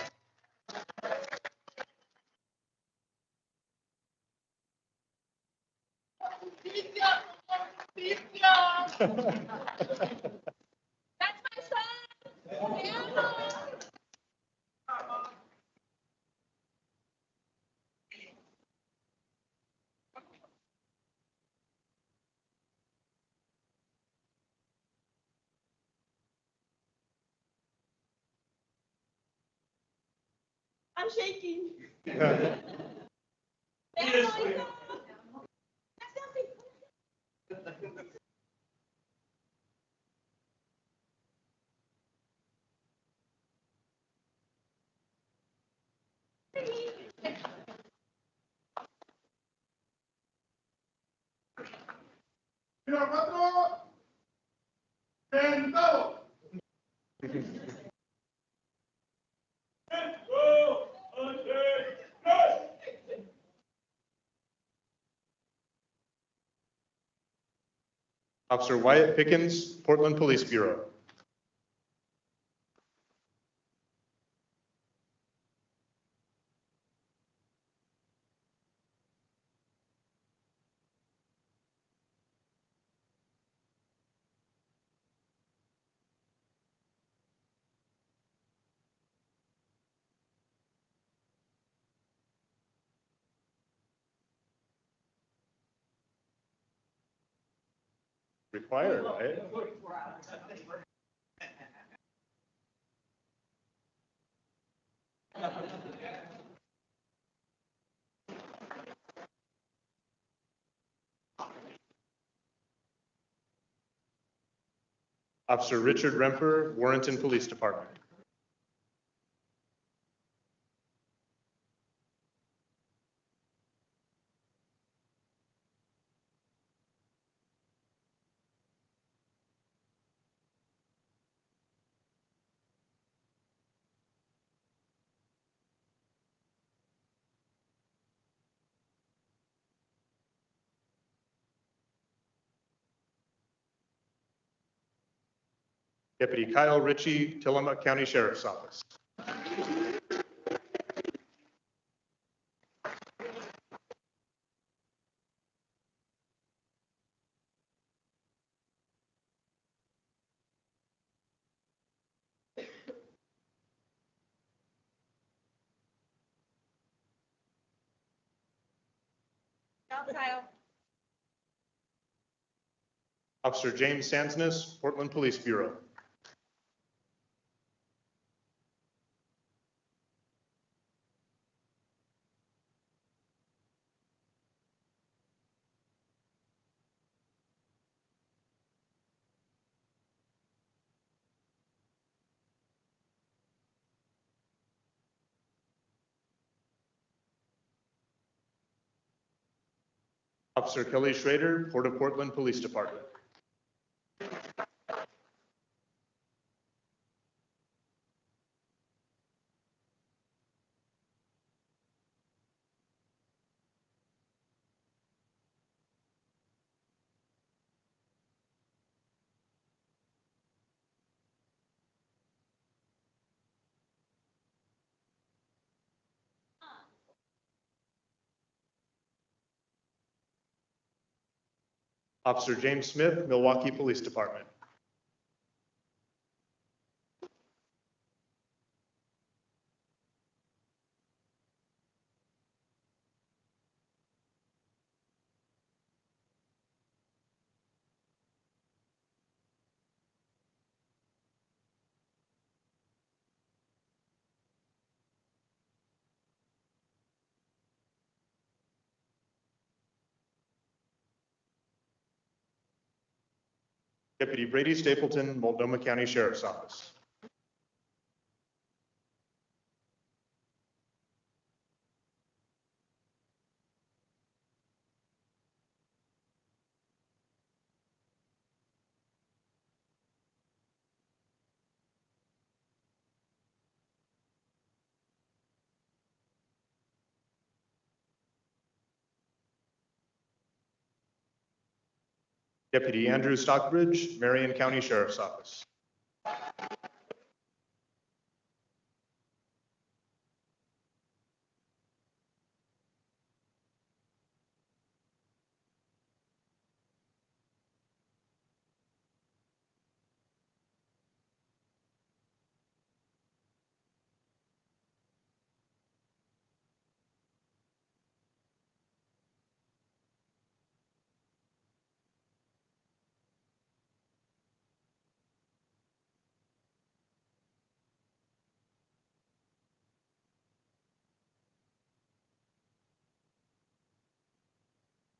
I'm shaking. Officer Wyatt Pickens, Portland Police Bureau. Required, right? Officer Richard Remper, Warrenton Police Department. Deputy Kyle Ritchie, Tillamook County Sheriff's Office. Officer James Sansness, Portland Police Bureau. Officer Kelly Schrader, Port of Portland Police Department. Officer James Smith, Milwaukee Police Department. Deputy Brady Stapleton, Multnomah County Sheriff's Office. Deputy Andrew Stockbridge, Marion County Sheriff's Office.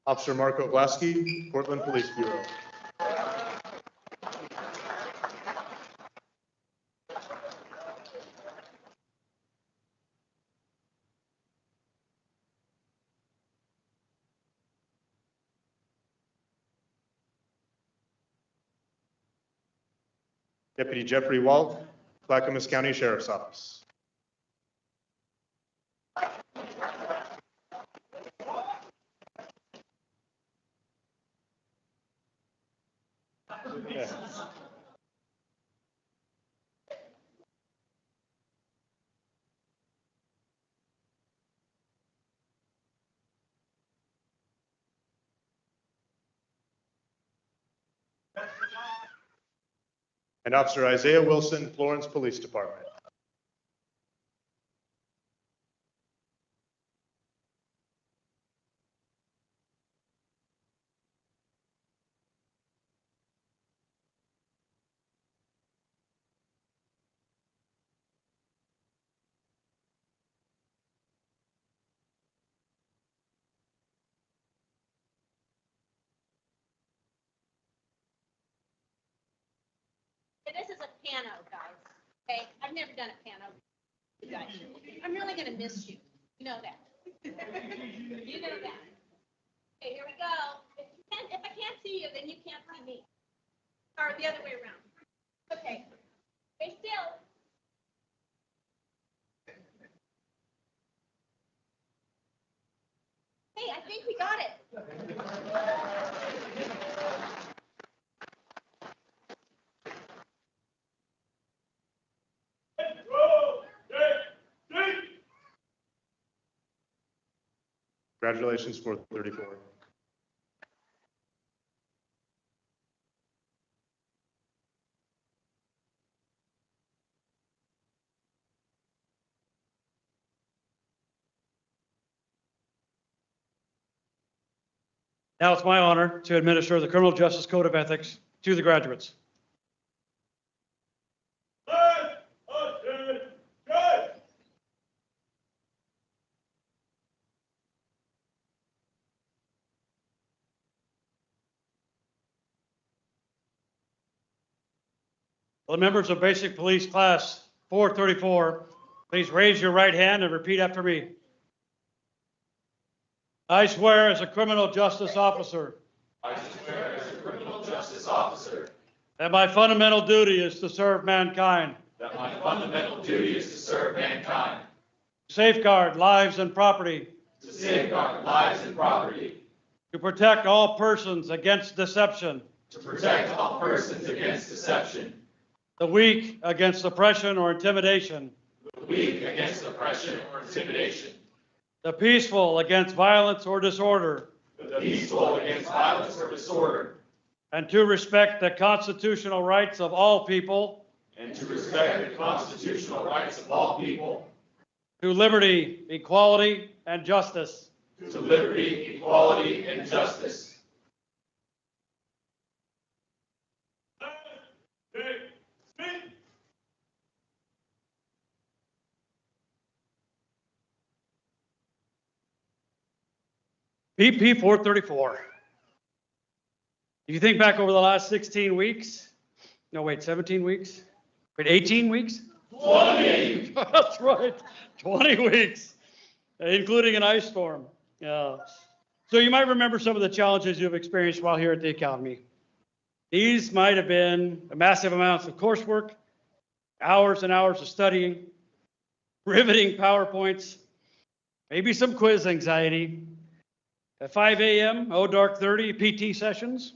Officer Marco Blasky, Portland Police Bureau. Deputy Jeffrey Walt, Clackamas County Sheriff's Office. And Officer Isaiah Wilson, Florence Police Department. This is a piano, guys. Okay, I've never done a piano. You guys, I'm really gonna miss you. You know that. You know that. Okay, here we go. If I can't see you, then you can't see me. Or the other way around. Okay. Stay still. Hey, I think we got it. Congratulations, 434. Now it's my honor to administer the Criminal Justice Code of Ethics to the graduates. Will the members of Basic Police Class 434, please raise your right hand and repeat after me. I swear as a criminal justice officer I swear as a criminal justice officer that my fundamental duty is to serve mankind, that my fundamental duty is to serve mankind, safeguard lives and property, to safeguard lives and property, to protect all persons against deception, to protect all persons against deception, the weak against oppression or intimidation, the weak against oppression or intimidation, the peaceful against violence or disorder, the peaceful against violence or disorder, and to respect the constitutional rights of all people, and to respect the constitutional rights of all people, to liberty, equality, and justice. to liberty, equality, and justice. BP434. If you think back over the last 16 weeks, no, wait, 17 weeks? Wait, 18 weeks? 20! That's right, 20 weeks, including an ice storm. So you might remember some of the challenges you've experienced while here at the Academy. These might have been massive amounts of coursework, hours and hours of studying, riveting PowerPoints, maybe some quiz anxiety, at 5 a.m., oh dark 30 PT sessions,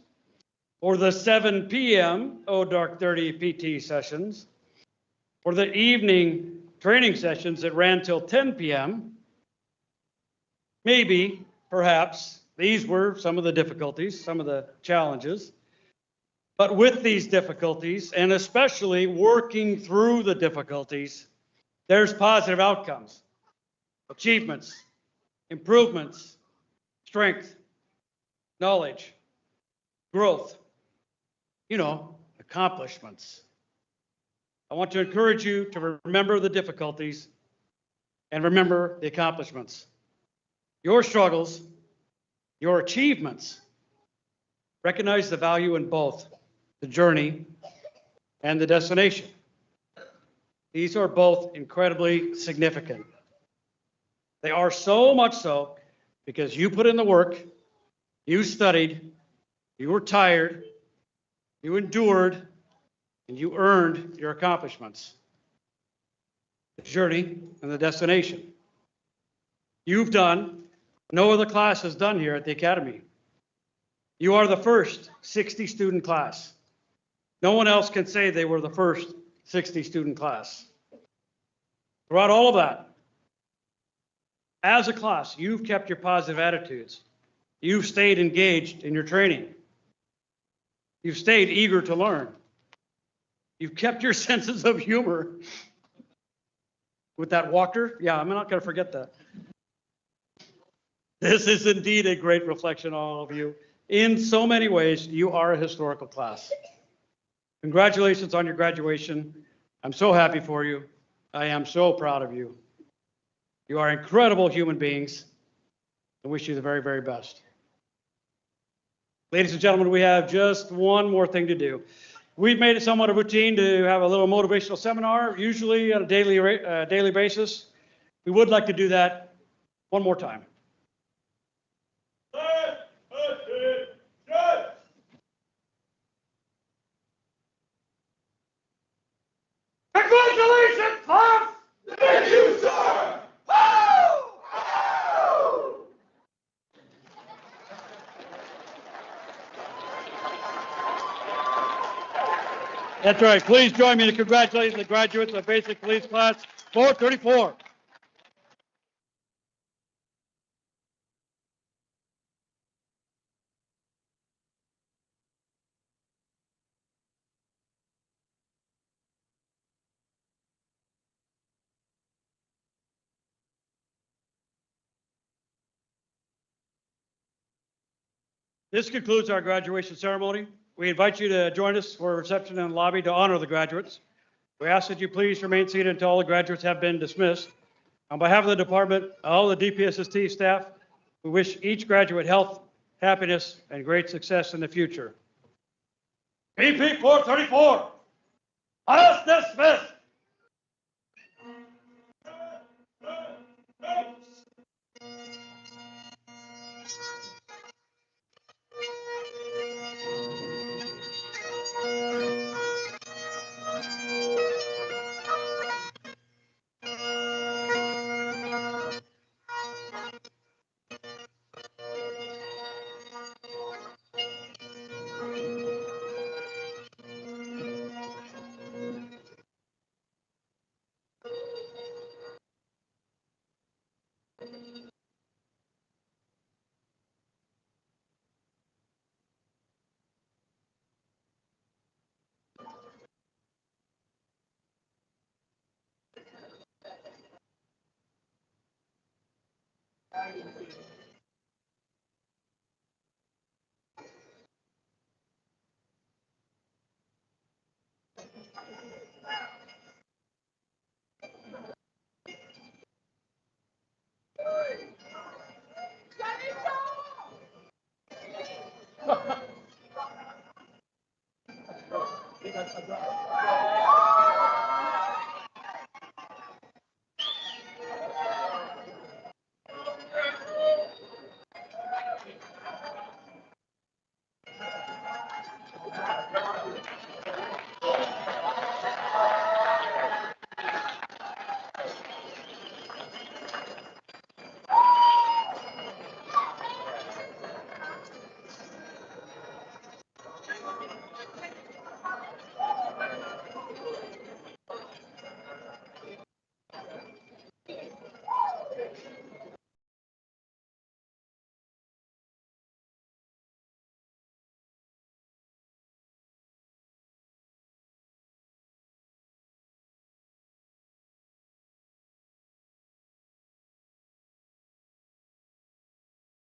or the 7 p.m., oh dark 30 PT sessions, or the evening training sessions that ran till 10 p.m. Maybe, perhaps, these were some of the difficulties, some of the challenges. But with these difficulties, and especially working through the difficulties, there's positive outcomes, achievements, improvements, strength, knowledge, growth, accomplishments. I want to encourage you to remember the difficulties and remember the accomplishments. Your struggles, your achievements, recognize the value in both the journey and the destination. These are both incredibly significant. They are so much so because you put in the work, you studied, you were tired, you endured, and you earned your accomplishments, the journey and the destination. You've done, no other class has done here at the Academy. You are the first 60-student class. No one else can say they were the first 60-student class. Throughout all of that, as a class, you've kept your positive attitudes. You've stayed engaged in your training. You've stayed eager to learn. You've kept your senses of humor. With that walker, yeah, I'm not going to forget that. This is indeed a great reflection on all of you. In so many ways, you are a historical class. Congratulations on your graduation. I'm so happy for you. I am so proud of you. You are incredible human beings. I wish you the very, very best. Ladies and gentlemen, we have just one more thing to do. We've made it somewhat a routine to have a little motivational seminar, usually on a daily basis. We would like to do that one more time. Congratulations, class! Thank you, sir. That's right. Please join me in congratulating the graduates of Basic Police Class 434. This concludes our graduation ceremony. We invite you to join us for a reception in the lobby to honor the graduates. We ask that you please remain seated until all the graduates have been dismissed. On behalf of the department, all the DPSST staff, we wish each graduate health, happiness, and great success in the future. BP434, class dismissed.